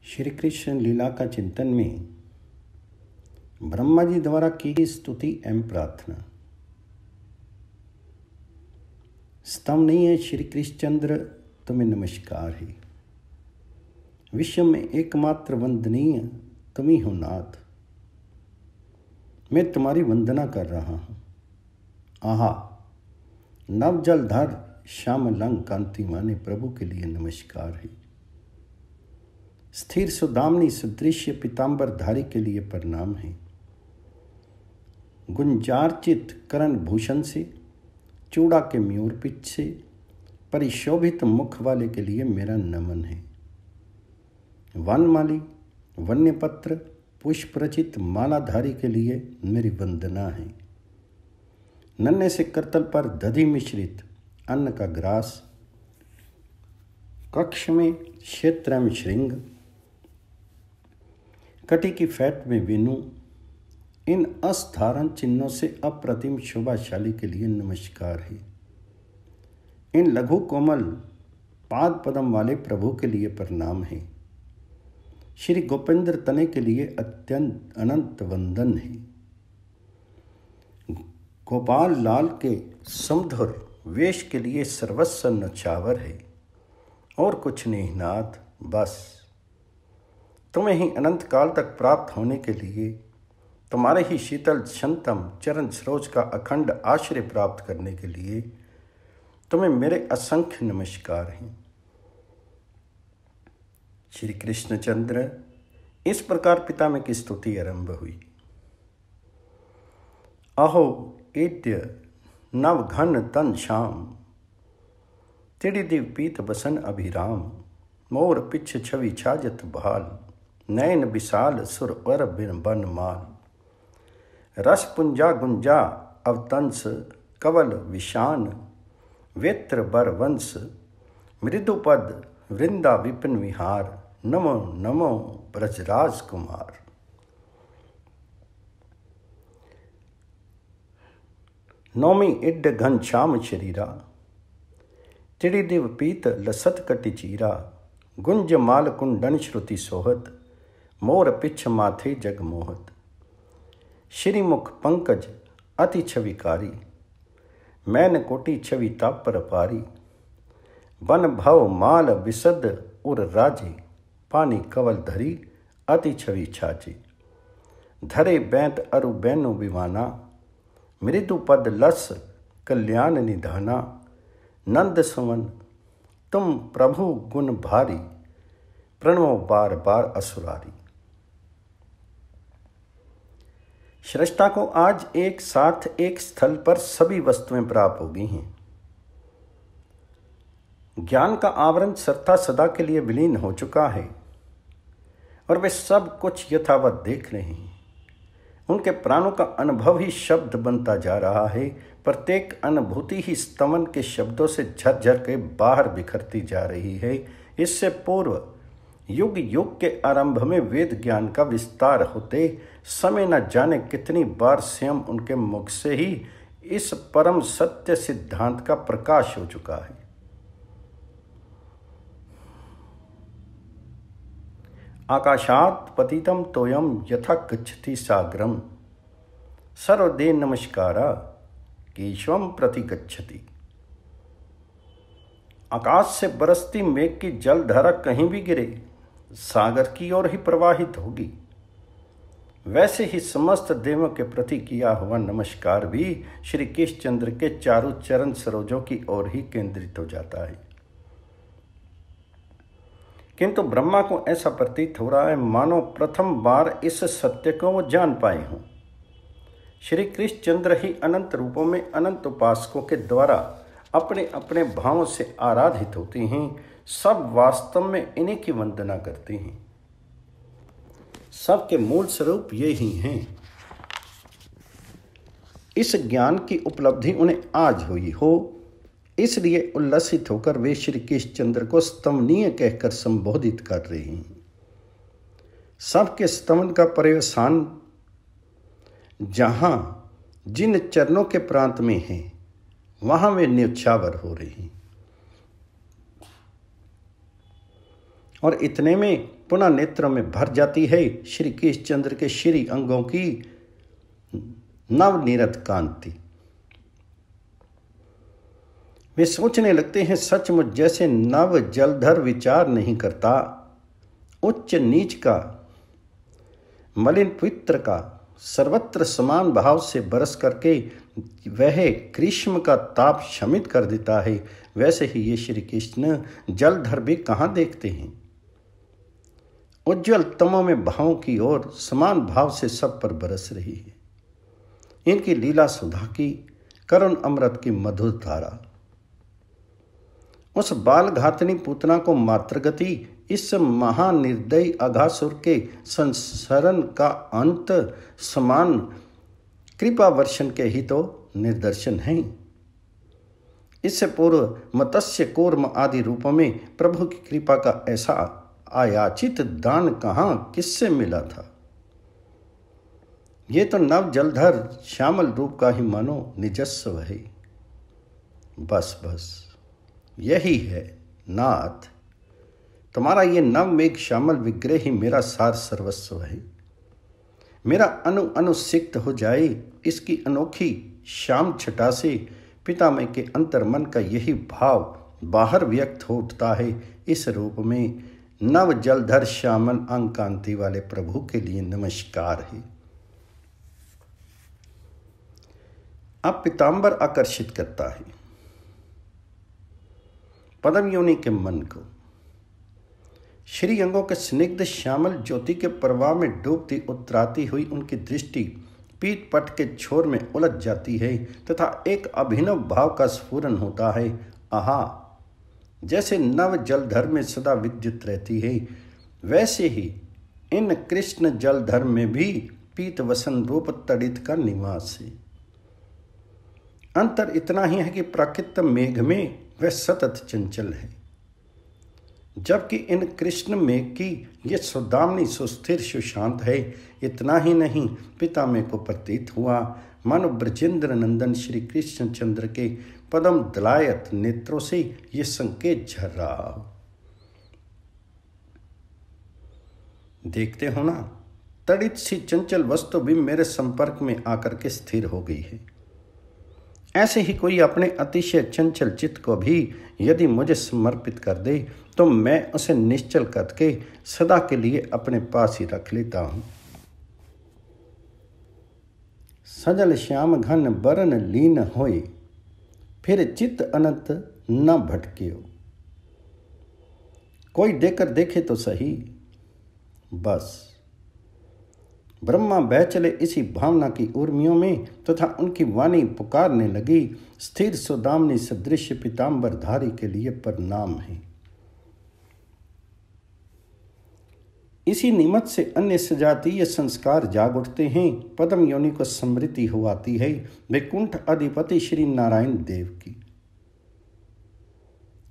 श्री कृष्ण लीला का चिंतन में ब्रह्मा जी द्वारा की गई स्तुति एवं प्रार्थना। स्तम नहीं है श्री कृष्णचंद्र तुम्हें नमस्कार है। विश्व में एकमात्र वंदनीय तुम ही हो नाथ। मैं तुम्हारी वंदना कर रहा हूँ। आहा नव जलधर श्याम लंग कांति माने प्रभु के लिए नमस्कार है। स्थिर सुदामनी सदृश्य पीताम्बर धारी के लिए प्रणाम है। गुंजार्चित करण भूषण से चूड़ा के मयूर पिच से परिशोभित मुख वाले के लिए मेरा नमन है। वनमाली वन्यपत्र पुष्प रचित मालाधारी के लिए मेरी वंदना है। नन्हे से करतल पर दधि मिश्रित अन्न का ग्रास, कक्ष में क्षेत्र में श्रृंग, कटी की फैट में वेणु, इन असाधारण चिन्हों से अप्रतिम शोभाशाली के लिए नमस्कार है। इन लघु कोमल पाद पदम वाले प्रभु के लिए प्रणाम है। श्री गोपेंद्र तने के लिए अत्यंत अनंत वंदन है। गोपाल लाल के सुमधुर वेश के लिए सर्वस्व नछावर है। और कुछ नहीं नाथ, बस तुम्हें ही अनंत काल तक प्राप्त होने के लिए, तुम्हारे ही शीतल शंतम चरण सरोज का अखंड आश्रय प्राप्त करने के लिए तुम्हें मेरे असंख्य नमस्कार हैं। श्री कृष्णचंद्र इस प्रकार पिता में की स्तुति आरंभ हुई। अहो एद्य नव घन तन श्याम, तिड़ि दिव पीत बसन अभिराम, मोर पिछ छवि छाजत भाल, नयन विशाल सुर वर बन माल, रस पुंजा गुंजा अवतंस कवल विशान, वेत्र बर वंश मृदुपद वृंदा विपिन विहार, नमो नमो ब्रजराज कुमार। नौमी इड्ड घन श्याम शरीरा, तिड़ि दिव पीत लसत कटि चीरा, गुंज माल कुंडन श्रुति सोहत, मोर पिछ माथे जग मोहत, श्रीमुख पंकज अति छविकारी, मैन कोटि छवि तापर पारी, बन भव माल विसद उर राजे, पानी कवल धरी अति छवि छाचे, धरे बैंत अरु बैनु विमाना, मृदु पद लस कल्याण निधाना, नंद सुमन तुम प्रभु गुण भारी, प्रणवो बार बार असुरारी। श्रेष्ठा को आज एक साथ एक स्थल पर सभी वस्तुएं प्राप्त हो गई हैं। ज्ञान का आवरण सर्वथा सदा के लिए विलीन हो चुका है और वे सब कुछ यथावत देख रहे हैं। उनके प्राणों का अनुभव ही शब्द बनता जा रहा है। प्रत्येक अनुभूति ही स्तमन के शब्दों से झरझर के बाहर बिखरती जा रही है। इससे पूर्व युग युग के आरंभ में वेद ज्ञान का विस्तार होते समय न जाने कितनी बार स्वयं उनके मुख से ही इस परम सत्य सिद्धांत का प्रकाश हो चुका है। आकाशात पतितम तोयम यथा गच्छति सागरम, सर्वदे नमस्कारा केशवम प्रति गच्छति। आकाश से बरसती मेघ की जलधारा कहीं भी गिरे सागर की ओर ही प्रवाहित होगी। वैसे ही समस्त देवों के प्रति किया हुआ नमस्कार भी श्री कृष्णचंद्र के चारों चरण सरोजों की ओर ही केंद्रित हो जाता है। किंतु ब्रह्मा को ऐसा प्रतीत हो रहा है मानो प्रथम बार इस सत्य को वो जान पाए हों। श्री कृष्णचंद्र ही अनंत रूपों में अनंत उपासकों के द्वारा अपने अपने भावों से आराधित होते हैं। सब वास्तव में इन्हीं की वंदना करते हैं। सबके मूल स्वरूप ये ही हैं। इस ज्ञान की उपलब्धि उन्हें आज हुई हो, इसलिए उल्लसित होकर वे श्री कृष्णचंद्र को स्तमनीय कहकर संबोधित कर रहे हैं। सबके स्तमन का पर्यवसान जहां जिन चरणों के प्रांत में है वहां वे न्यौछावर हो रहे हैं। और इतने में पुनः नेत्रों में भर जाती है श्री कृष्णचंद्र के श्री अंगों की नवनीरत कांति। वे सोचने लगते हैं, सचमुच जैसे नव जलधर विचार नहीं करता, उच्च नीच का, मलिन पवित्र का सर्वत्र समान भाव से बरस करके वह ग्रीष्म का ताप शमित कर देता है, वैसे ही ये श्री कृष्ण जलधर भी कहाँ देखते हैं। उज्ज्वल तमों में भावों की ओर समान भाव से सब पर बरस रही है। इनकी लीला सुधा की करुण अमृत की मधुर धारा। उस बाल घातनी पूतना को मातृगति इस महानिर्दयी अघासुर के संसरण का अंत समान कृपा वर्षण के ही तो निर्दर्शन है। इससे पूर्व मत्स्य कूर्म आदि रूपों में प्रभु की कृपा का ऐसा आयाचित दान कहाँ किससे मिला था। ये तो नव जलधर श्यामल रूप का ही मानो निजस्व है। बस बस यही है नाथ, तुम्हारा ये नव मेघ श्यामल विग्रह ही मेरा सार सर्वस्व है। मेरा अनुसिक्त हो जाए इसकी अनोखी श्याम छटा से पितामह के अंतर्मन का यही भाव बाहर व्यक्त हो उठता है। इस रूप में नव जलधर श्यामल अंग कांति वाले प्रभु के लिए नमस्कार है। अब पीताम्बर आकर्षित करता है पद्म योनि के मन को। श्री अंगों के स्निग्ध श्यामल ज्योति के प्रवाह में डूबती उतराती हुई उनकी दृष्टि पीठ पट के छोर में उलझ जाती है तथा एक अभिनव भाव का स्फुरन होता है। आहा, जैसे नव जलधर में सदा विद्युत रहती है, वैसे ही इन कृष्ण जलधर में भी पीत वसन रूप तड़ित का निवास है। अंतर इतना ही है कि प्राकृत मेघ में वह सतत चंचल है, जबकि इन कृष्ण मेघ की ये सुदामनी सुस्थिर सुशांत है। इतना ही नहीं, पितामह को प्रतीत हुआ मानो ब्रजेंद्र नंदन श्री कृष्णचंद्र के पदम दलायत नेत्रों से ये संकेत झर रहा हो। देखते हो ना, तड़ित सी चंचल वस्तु भी मेरे संपर्क में आकर के स्थिर हो गई है। ऐसे ही कोई अपने अतिशय चंचल चित्त को भी यदि मुझे समर्पित कर दे तो मैं उसे निश्चल करके सदा के लिए अपने पास ही रख लेता हूँ। सजल श्याम घन बरन लीन होए, फिर चित्त अनंत न भटकियो। कोई देकर देखे तो सही। बस ब्रह्मा बह चले इसी भावना की उर्मियों में तथा उनकी वाणी पुकारने लगी, स्थिर सुदामनी सदृश पीताम्बरधारी के लिए प्रणाम है। इसी निमित्त से अन्य सजातीय संस्कार जाग उठते हैं। पद्म योनि को स्मृति हो आती है वैकुंठ अधिपति श्री नारायण देव की।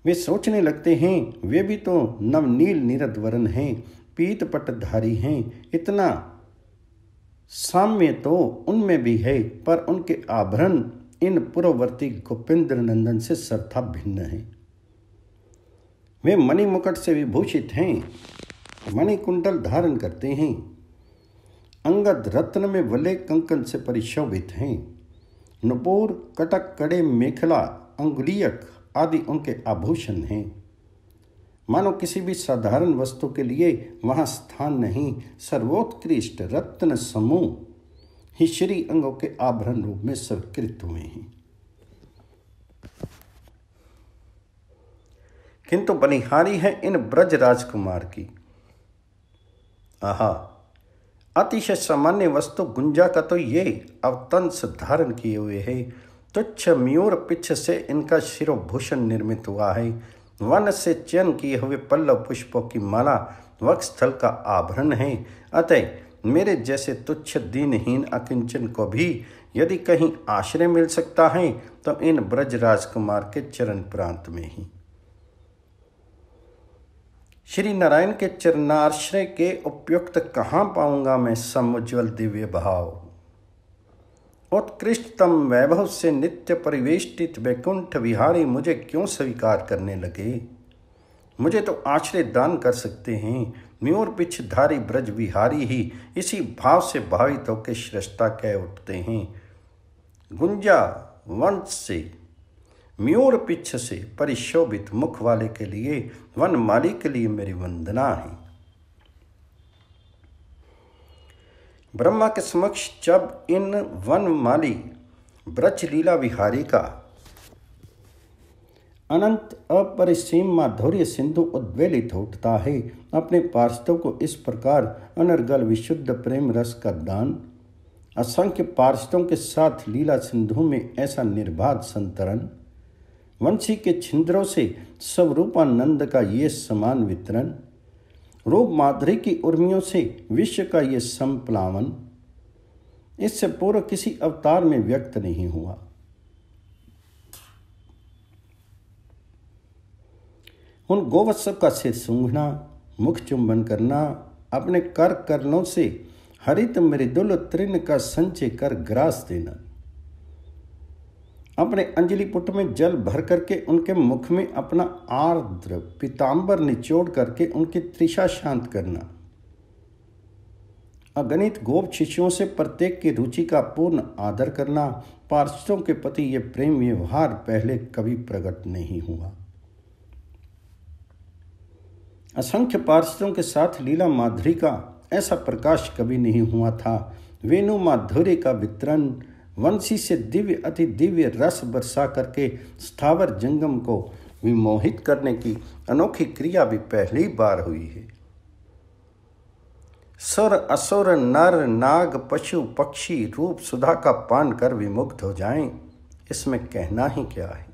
वे सोचने लगते हैं, वे भी तो नवनील नीरद वरण हैं, पीत पटधारी हैं। इतना साम्य तो उनमें भी है, पर उनके आभरण इन पूर्ववर्ती गोपेंद्र नंदन से सर्था भिन्न है। वे मणि मुकुट से विभूषित हैं, मणिकुंडल धारण करते हैं, अंगद रत्न में वले कंकन से परिशोभित हैं। नुपुर, कटक, कड़े, मेखला, अंगुलियक आदि उनके आभूषण हैं। मानो किसी भी साधारण वस्तु के लिए वहाँ स्थान नहीं, सर्वोत्कृष्ट रत्न समूह ही श्री अंगों के आभरण रूप में स्वीकृत हुए हैं। किंतु बनिहारी है इन ब्रज राजकुमार की। आहा, अतिशय सामान्य वस्तु गुंजा का तो ये अवतंस धारण किए हुए है। तुच्छ मयूर पिच्छ से इनका शिरोभूषण निर्मित हुआ है। वन से चयन किए हुए पल्लव पुष्पों की माला वक्षस्थल का आभरण है। अतः मेरे जैसे तुच्छ दीनहीन अकिंचन को भी यदि कहीं आश्रय मिल सकता है तो इन ब्रज राजकुमार के चरण प्रांत में ही। श्री नारायण के चरणाश्रय के उपयुक्त कहाँ पाऊंगा मैं समुज्वल दिव्य भाव। उत्कृष्टतम वैभव से नित्य परिवेष्टित वैकुंठ विहारी मुझे क्यों स्वीकार करने लगे। मुझे तो आश्रय दान कर सकते हैं। म्यूर पिछधारी ब्रज विहारी ही इसी भाव से भावित होकर श्रेष्ठता कह उठते हैं। गुंजा वंश से म्यूर पिछ से परिशोभित मुख वाले के लिए वन माली के लिए मेरी वंदना है। ब्रह्मा के समक्ष जब इन वन माली ब्रज लीला विहारी का अनंत अपरिसीम माधुर्य सिंधु उद्वेलित उठता है, अपने पार्षदों को इस प्रकार अनर्गल विशुद्ध प्रेम रस का दान, असंख्य पार्षदों के साथ लीला सिंधु में ऐसा निर्बाध संतरण, वंशी के छिंद्रों से स्वरूपानंद का ये समान वितरण, रूप माधुरी की उर्मियों से विश्व का ये संप्लावन, इससे पूर्व किसी अवतार में व्यक्त नहीं हुआ। उन गोवत्सों का सिर सूंघना, मुख चुंबन करना, अपने कर करनों से हरित मृदुल तृण का संचय कर ग्रास देना, अपने अंजलि पुट में जल भर करके उनके मुख में अपना आर्द्र पीतांबर निचोड़ करके उनकी तृषा शांत करना, अगणित गोप शिष्यों से प्रत्येक की रुचि का पूर्ण आदर करना, पार्षदों के प्रति ये प्रेम व्यवहार पहले कभी प्रकट नहीं हुआ। असंख्य पार्षदों के साथ लीला माधुरी का ऐसा प्रकाश कभी नहीं हुआ था। वेणु माधुर्य का वितरण, वंशी से दिव्य अति दिव्य रस बरसा करके स्थावर जंगम को विमोहित करने की अनोखी क्रिया भी पहली बार हुई है। सुर असुर नर नाग पशु पक्षी रूप सुधा का पान कर विमुग्ध हो जाएं, इसमें कहना ही क्या है।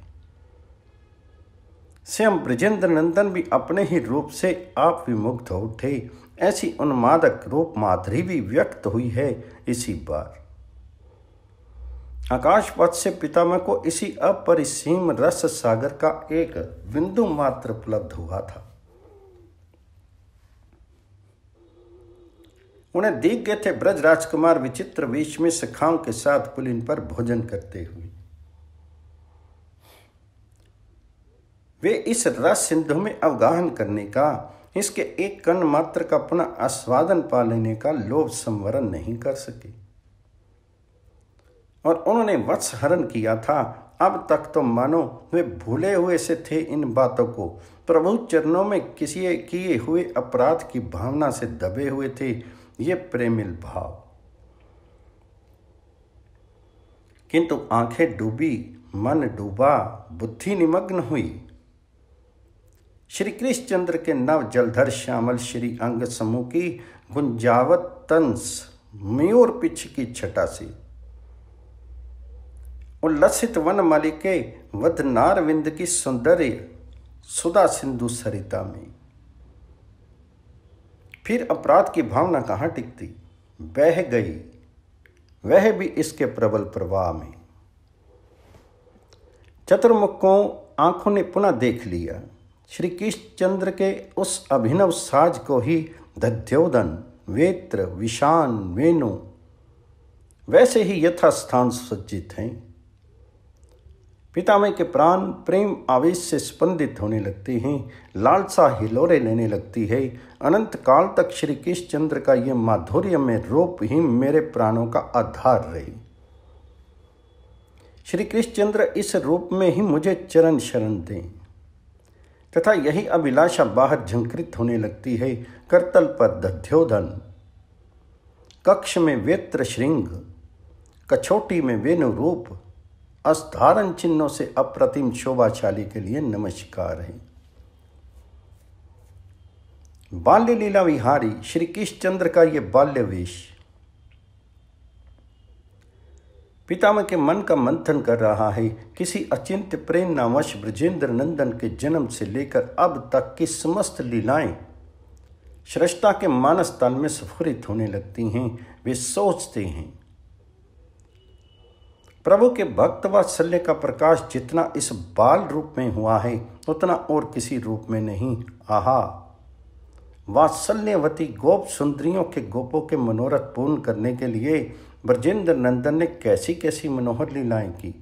स्वयं ब्रजेंद्र नंदन भी अपने ही रूप से आप विमुग्ध हो उठे। ऐसी उन्मादक रूप माधुरी भी व्यक्त हुई है इसी बार। आकाशपथ से पितामह को इसी अपरिसीम रस सागर का एक बिंदु मात्र उपलब्ध हुआ था। उन्हें देख गए थे ब्रज राजकुमार विचित्र वेश में सखाओं के साथ पुलिन पर भोजन करते हुए। वे इस रस सिंधु में अवगाहन करने का, इसके एक कण मात्र का पुनः आस्वादन पा लेने का लोभ संवरण नहीं कर सके और उन्होंने वत्स हरण किया था। अब तक तो मानो वे भूले हुए से थे इन बातों को, प्रभु चरणों में किसी किए हुए अपराध की भावना से दबे हुए थे ये प्रेमिल भाव। किंतु आंखें डूबी, मन डूबा, बुद्धि निमग्न हुई। श्री कृष्णचंद्र के नव जलधर श्यामल श्री अंग समूह की गुंजावत तंस मयूर पिछ की छटा से उल्लसित वन माली के वदनार विंद की सौंदर्य सुधा सिंधु सरिता में फिर अपराध की भावना कहाँ टिकती, बह गई, वह भी इसके प्रबल प्रवाह में। चतुर्मुख को आंखों ने पुनः देख लिया। श्री कृष्णचंद्र के उस अभिनव साज को ही दध्योदन, वेत्र, विशान, वेणु वैसे ही यथास्थान सुसज्जित हैं। पितामह के प्राण प्रेम आवेश से स्पंदित होने लगते हैं, लालसा हिलोरे लेने लगती है। अनंत काल तक श्री कृष्णचंद्र का यह माधुर्यमय रूप ही मेरे प्राणों का आधार रही। श्री कृष्णचंद्र इस रूप में ही मुझे चरण शरण दें तथा यही अभिलाषा बाहर झंकृत होने लगती है। करतल पर दध्योधन, कक्ष में वेत्र श्रृंग, कछोटी में वेणु रूप, असाधारण चिन्हों से अप्रतिम शोभाशाली के लिए नमस्कार है। बाल्य लीला विहारी श्री कृष्णचंद्र का ये बाल्य वेश पितामह के मन का मंथन कर रहा है। किसी अचिंत्य प्रेरणावश ब्रजेंद्र नंदन के जन्म से लेकर अब तक की समस्त लीलाएं श्रेष्ठता के मानस तल में स्फुरित होने लगती हैं। वे सोचते हैं प्रभु के भक्त वात्सल्य का प्रकाश जितना इस बाल रूप में हुआ है उतना और किसी रूप में नहीं। आहा, वात्सल्यवती गोप सुंदरियों के गोपों के मनोरथ पूर्ण करने के लिए ब्रजेंद्र नंदन ने कैसी कैसी मनोहर लीलाएं की।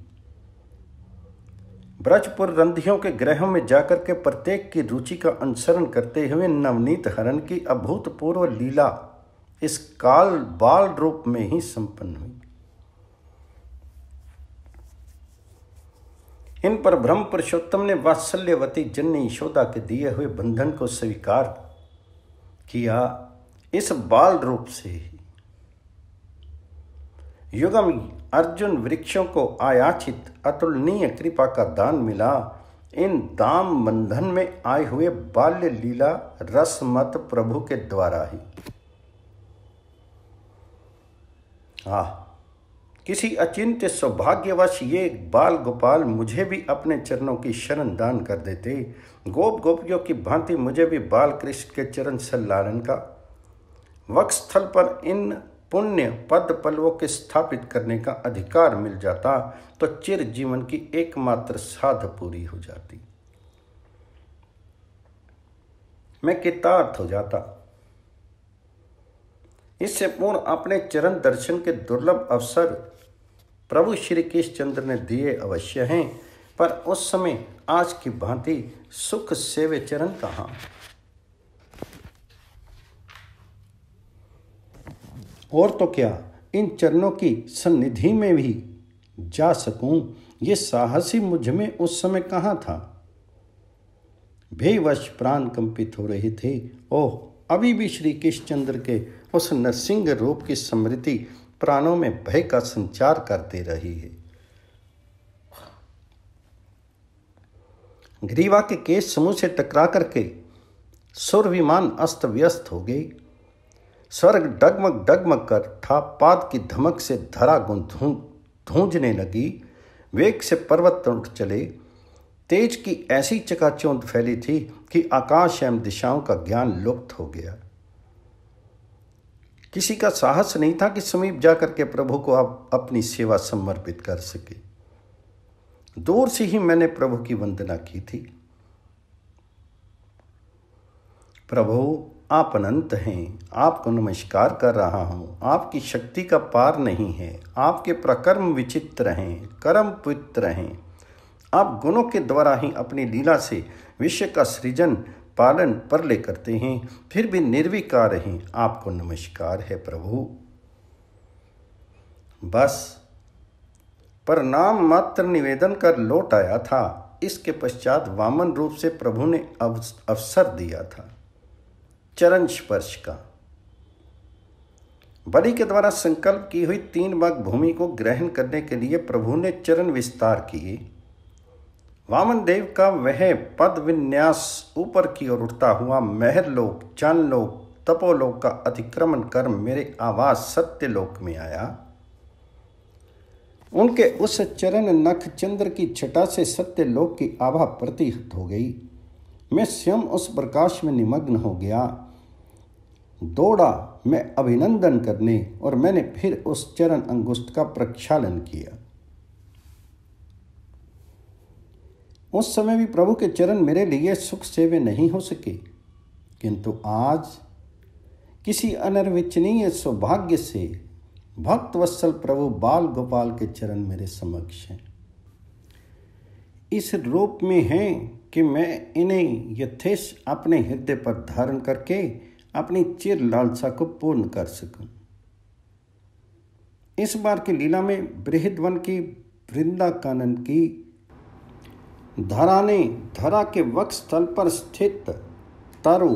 ब्रजपुर रंधियों के गृहों में जाकर के प्रत्येक की रुचि का अनुसरण करते हुए नवनीत हरण की अभूतपूर्व लीला इस काल बाल रूप में ही संपन्न हुई। इन पर ब्रह्म पुरुषोत्तम ने वात्सल्यवती जननी यशोदा के दिए हुए बंधन को स्वीकार किया। इस बाल रूप से ही युगम अर्जुन वृक्षों को आयाचित अतुलनीय कृपा का दान मिला। इन दाम बंधन में आए हुए बाल्य लीला रसमत प्रभु के द्वारा ही। किसी अचिंत्य सौभाग्यवश ये बाल गोपाल मुझे भी अपने चरणों की शरण दान कर देते। गोप गोपियों की भांति मुझे भी बाल कृष्ण के चरण सल्लालन का वक्षस्थल पर इन पुण्य पद पल्लवों के स्थापित करने का अधिकार मिल जाता तो चिर जीवन की एकमात्र साध पूरी हो जाती। मैं कृतार्थ हो जाता। इससे पूर्ण अपने चरण दर्शन के दुर्लभ अवसर प्रभु श्री कृष्णचंद्र ने दिए अवश्य हैं, पर उस समय आज की भांति सुख सेवे चरण कहाँ। और तो क्या इन चरणों की सन्निधि में भी जा सकूं, ये साहसी मुझ में उस समय कहाँ था। भयवश प्राण कंपित हो रहे थे। ओह, अभी भी श्री कृष्णचंद्र के उस नरसिंह रूप की स्मृति प्राणों में भय का संचार करते रही है। ग्रीवा के केश समूह से टकरा करके सुर विमान अस्त व्यस्त हो गई। स्वर्ग डगमग डगमग कर पाद की धमक से धरा धूंझने लगी। वेग से पर्वत उठ चले। तेज की ऐसी चकाचौंध फैली थी कि आकाश एवं दिशाओं का ज्ञान लुप्त हो गया। किसी का साहस नहीं था कि समीप जाकर के प्रभु को आप अपनी सेवा समर्पित कर सके। दूर से ही मैंने प्रभु की वंदना की थी। प्रभु, आप अनंत हैं, आपको नमस्कार कर रहा हूँ। आपकी शक्ति का पार नहीं है। आपके प्रकर्म विचित्र हैं, कर्म पवित्र हैं। आप गुणों के द्वारा ही अपनी लीला से विश्व का सृजन पालन परले करते हैं, फिर भी निर्विकार हैं। आपको नमस्कार है प्रभु। बस प्रणाम मात्र निवेदन कर लौट आया था। इसके पश्चात वामन रूप से प्रभु ने अवसर दिया था चरण स्पर्श का। बलि के द्वारा संकल्प की हुई 3 भाग भूमि को ग्रहण करने के लिए प्रभु ने चरण विस्तार किए। वामन देव का वह पद विन्यास ऊपर की ओर उठता हुआ महरलोक, चांदलोक, तपोलोक का अतिक्रमण कर मेरे आवाज सत्यलोक में आया। उनके उस चरण नख चंद्र की छटा से सत्यलोक की आभा प्रतीत हो गई। मैं स्वयं उस प्रकाश में निमग्न हो गया। दौड़ा मैं अभिनंदन करने और मैंने फिर उस चरण अंगुष्ठ का प्रक्षालन किया। उस समय भी प्रभु के चरण मेरे लिए सुख सेवे नहीं हो सके, किंतु आज किसी अनिर्वचनीय सौभाग्य से भक्त वत्सल प्रभु बाल गोपाल के चरण मेरे समक्ष हैं। इस रूप में हैं कि मैं इन्हें यथेश अपने हृदय पर धारण करके अपनी चिर लालसा को पूर्ण कर सकूं। इस बार की लीला में बृहद्वन की वृंदा कानन की धरा के वक्ष स्थल पर स्थित तरु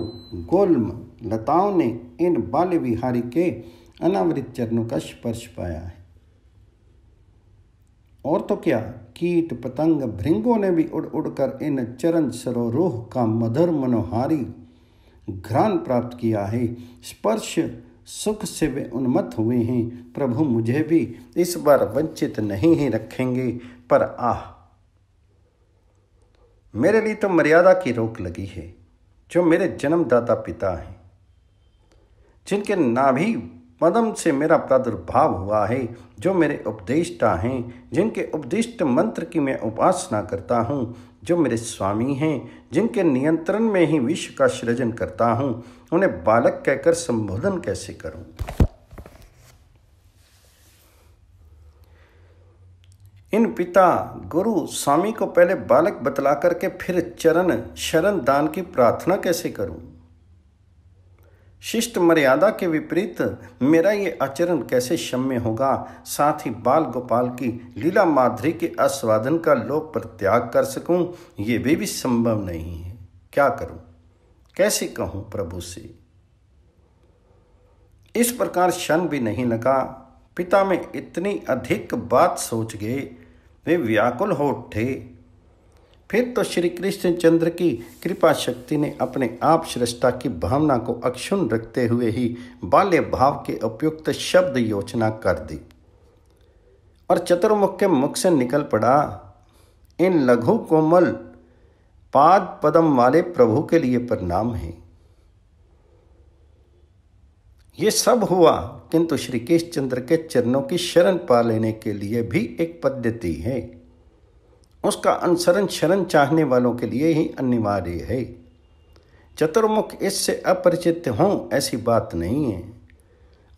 गुल्म लताओं ने इन बाल्य विहारी के अनावृत चरणों का स्पर्श पाया है। और तो क्या, कीट पतंग भृंगों ने भी उड़ उड़कर इन चरण सरोरोह का मधुर मनोहारी घ्राण प्राप्त किया है। स्पर्श सुख से वे उन्मत्त हुए हैं। प्रभु मुझे भी इस बार वंचित नहीं ही रखेंगे। पर मेरे लिए तो मर्यादा की रोक लगी है। जो मेरे जन्मदाता पिता हैं, जिनके नाभि पदम से मेरा प्रादुर्भाव हुआ है, जो मेरे उपदेष्टा हैं, जिनके उपदिष्ट मंत्र की मैं उपासना करता हूँ, जो मेरे स्वामी हैं, जिनके नियंत्रण में ही विश्व का सृजन करता हूँ, उन्हें बालक कहकर संबोधन कैसे करूं? इन पिता गुरु स्वामी को पहले बालक बतला करके फिर चरण शरण दान की प्रार्थना कैसे करूं? शिष्ट मर्यादा के विपरीत मेरा ये आचरण कैसे क्षम्य होगा? साथ ही बाल गोपाल की लीला माधुरी के आस्वादन का लोभ परित्याग कर सकूं, ये भी संभव नहीं है। क्या करूं? कैसे कहूं प्रभु से? इस प्रकार क्षण भी नहीं लगा। पिता में इतनी अधिक बात सोच गए, वे व्याकुल हो उठे। फिर तो श्री कृष्ण चंद्र की कृपा शक्ति ने अपने आप श्रेष्ठता की भावना को अक्षुण्ण रखते हुए ही बाल्य भाव के उपयुक्त शब्द योचना कर दी और चतुर्मुख के मुख से निकल पड़ा, इन लघु कोमल पाद पदम वाले प्रभु के लिए प्रणाम है। ये सब हुआ, किंतु श्री कृष्ण चंद्र के चरणों की शरण पा लेने के लिए भी एक पद्धति है। उसका अनुसरण शरण चाहने वालों के लिए ही अनिवार्य है। चतुर्मुख इससे अपरिचित हों ऐसी बात नहीं है।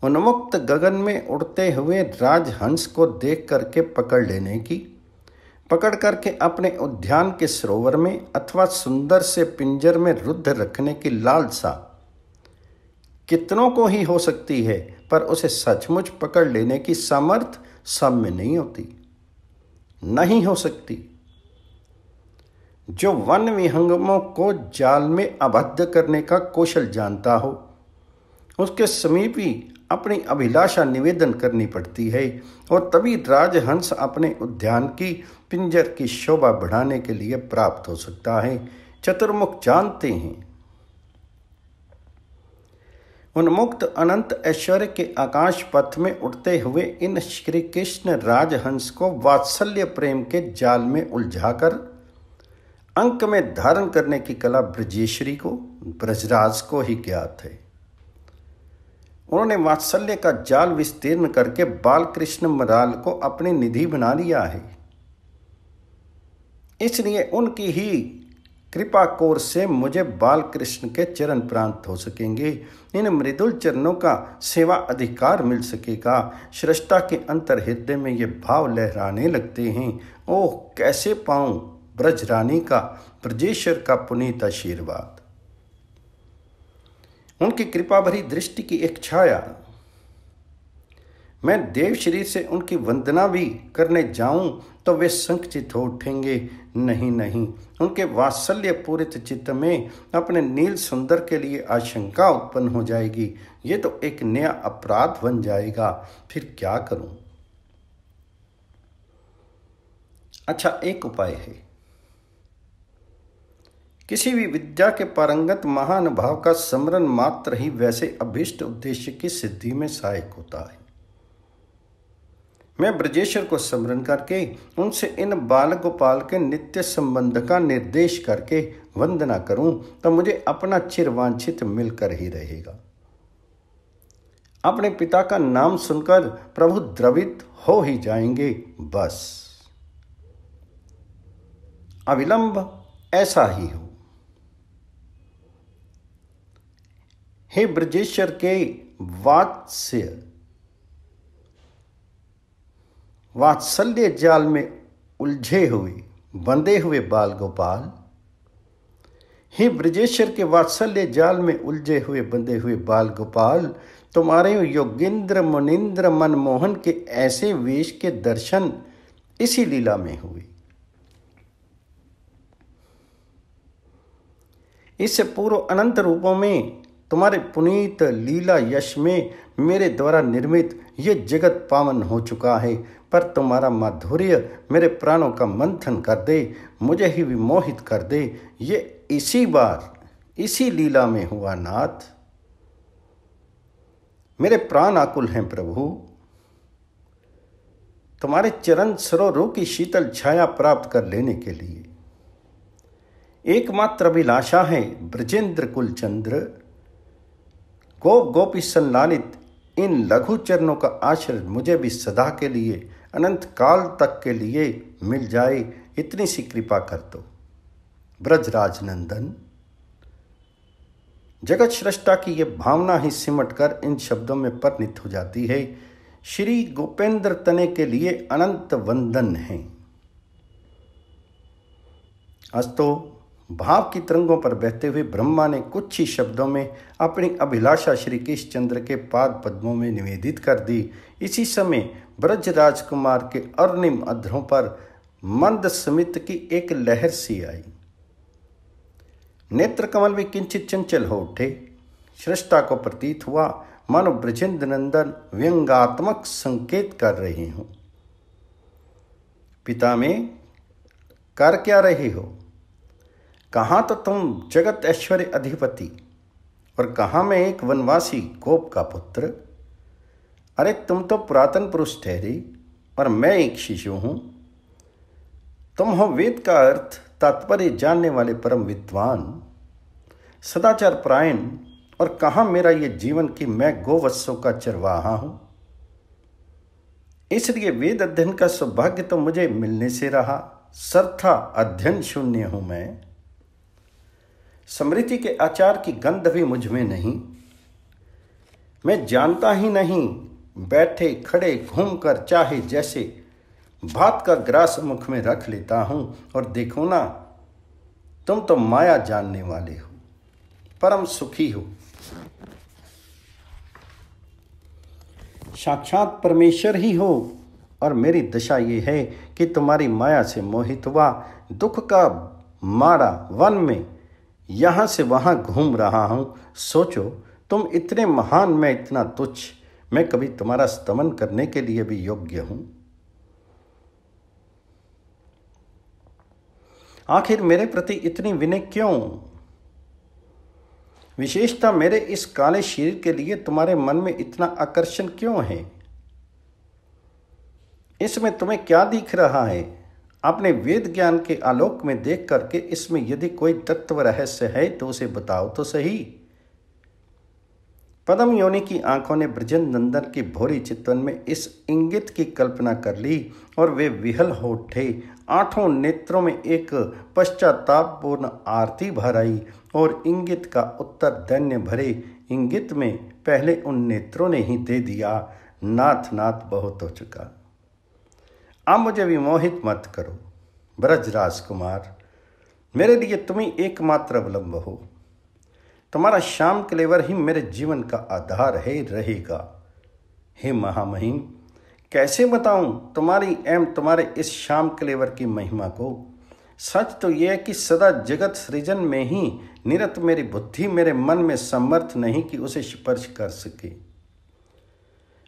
उन्मुक्त गगन में उड़ते हुए राजहंस को देख करके पकड़ लेने की, पकड़ करके अपने उद्यान के सरोवर में अथवा सुंदर से पिंजर में रुद्ध रखने की लालसा कितनों को ही हो सकती है, पर उसे सचमुच पकड़ लेने की सामर्थ्य सब में नहीं होती, नहीं हो सकती। जो वन विहंगमों को जाल में आबद्ध करने का कौशल जानता हो, उसके समीप ही अपनी अभिलाषा निवेदन करनी पड़ती है, और तभी राजहंस अपने उद्यान की पिंजर की शोभा बढ़ाने के लिए प्राप्त हो सकता है। चतुर्मुख जानते हैं। उन्मुक्त अनंत ऐश्वर्य के आकाश पथ में उड़ते हुए इन श्री कृष्ण राजहंस को वात्सल्य प्रेम के जाल में उलझाकर अंक में धारण करने की कला ब्रजेश्वरी को, ब्रजराज को ही ज्ञात है। उन्होंने वात्सल्य का जाल विस्तीर्ण करके बाल कृष्ण मराल को अपनी निधि बना लिया है। इसलिए उनकी ही कृपा कोर से मुझे बाल कृष्ण के चरण प्राप्त हो सकेंगे। इन मृदुल चरणों का सेवा अधिकार मिल सकेगा। श्रेष्ठता के अंतर हृदय में ये भाव लहराने लगते हैं, ओह कैसे पाऊं ब्रजरानी का, ब्रजेश्वर का पुनीत आशीर्वाद। उनकी कृपा भरी दृष्टि की एक छाया। मैं देव शरीर से उनकी वंदना भी करने जाऊं तो वे संकुचित हो उठेंगे। नहीं नहीं, उनके वात्सल्य पूरित चित्त में अपने नील सुंदर के लिए आशंका उत्पन्न हो जाएगी। ये तो एक नया अपराध बन जाएगा। फिर क्या करूं? अच्छा, एक उपाय है। किसी भी विद्या के पारंगत महानुभाव का स्मरण मात्र ही वैसे अभीष्ट उद्देश्य की सिद्धि में सहायक होता है। मैं ब्रजेश्वर को स्मरण करके उनसे इन बाल गोपाल के नित्य संबंध का निर्देश करके वंदना करूं तो मुझे अपना चिरवांछित मिलकर ही रहेगा। अपने पिता का नाम सुनकर प्रभु द्रवित हो ही जाएंगे। बस अविलंब ऐसा ही हो। हे ब्रजेश्वर के वात्सल्य जाल में उलझे हुए बंधे हुए बाल गोपाल, हे ब्रजेश्वर के वात्सल्य जाल में उलझे हुए बंधे हुए बाल गोपाल, तुम्हारे योगेंद्र मुनिंद्र मनमोहन के ऐसे वेश के दर्शन इसी लीला में हुए। इससे पूर्व अनंत रूपों में तुम्हारे पुनीत लीला यश में मेरे द्वारा निर्मित ये जगत पावन हो चुका है, पर तुम्हारा माधुर्य मेरे प्राणों का मंथन कर दे, मुझे ही विमोहित कर दे। ये इसी बार इसी लीला में हुआ नाथ। मेरे प्राण आकुल हैं प्रभु, तुम्हारे चरण सरोवरों की शीतल छाया प्राप्त कर लेने के लिए। एकमात्र अभिलाषा है ब्रजेंद्र कुल चंद्र, गोप गोपी संलालित इन लघु चरणों का आश्रय मुझे भी सदा के लिए, अनंत काल तक के लिए मिल जाए। इतनी सी कृपा कर दो ब्रजराज नंदन। जगत श्रेष्ठता की ये भावना ही सिमट कर इन शब्दों में परिणित हो जाती है। श्री गोपेंद्र तने के लिए अनंत वंदन हैं। अस्तो भाव की तरंगों पर बहते हुए ब्रह्मा ने कुछ ही शब्दों में अपनी अभिलाषा श्री कृष्णचंद्र के पाद पद्मों में निवेदित कर दी। इसी समय ब्रज राजकुमार के अर्निम अधरों पर मंद स्मित की एक लहर सी आई। नेत्र कमल भी किंचित चंचल हो उठे। सृष्टा को प्रतीत हुआ मानो ब्रजेंद्र नंदन व्यंगात्मक संकेत कर रहे हों। पिता में कर क्या रहे हो? कहाँ तो तुम जगत ऐश्वर्य अधिपति और कहाँ मैं एक वनवासी गोप का पुत्र। अरे तुम तो पुरातन पुरुष ठहरे और मैं एक शिशु हूँ। तुम हो वेद का अर्थ तात्पर्य जानने वाले परम विद्वान, सदाचार परायण, और कहाँ मेरा ये जीवन कि मैं गोवत्सों का चरवाहा हूँ। इसलिए वेद अध्ययन का सौभाग्य तो मुझे मिलने से रहा, सर्था अध्ययन शून्य हूँ मैं। स्मृति के आचार की गंध भी मुझ में नहीं। मैं जानता ही नहीं, बैठे खड़े घूमकर चाहे जैसे भात का ग्रास मुख में रख लेता हूं। और देखो ना, तुम तो माया जानने वाले हो, परम सुखी हो, साक्षात परमेश्वर ही हो। और मेरी दशा ये है कि तुम्हारी माया से मोहित हुआ दुख का मारा वन में यहाँ से वहाँ घूम रहा हूँ। सोचो, तुम इतने महान, मैं इतना तुच्छ। मैं कभी तुम्हारा स्तमन करने के लिए भी योग्य हूँ? आखिर मेरे प्रति इतनी विनय क्यों? विशेषता मेरे इस काले शरीर के लिए तुम्हारे मन में इतना आकर्षण क्यों है? इसमें तुम्हें क्या दिख रहा है? अपने वेद ज्ञान के आलोक में देख करके इसमें यदि कोई तत्व रहस्य है तो उसे बताओ तो सही। पद्म योनि की आंखों ने ब्रजेंद्र नंदन की भोरी चितवन में इस इंगित की कल्पना कर ली और वे विहल हो उठे। आठों नेत्रों में एक पश्चातापपूर्ण आरती भर आई और इंगित का उत्तर दैन्य भरे इंगित में पहले उन नेत्रों ने ही दे दिया। नाथ नाथ बहुत हो चुका, अब मुझे विमोहित मत करो। ब्रज राजकुमार, मेरे लिए तुम ही एकमात्र अवलंब हो। तुम्हारा श्याम कलेवर ही मेरे जीवन का आधार है, रहेगा। हे महामहिम, कैसे बताऊं तुम्हारी एवं तुम्हारे इस श्याम कलेवर की महिमा को। सच तो यह है कि सदा जगत सृजन में ही निरत मेरी बुद्धि मेरे मन में समर्थ नहीं कि उसे स्पर्श कर सके।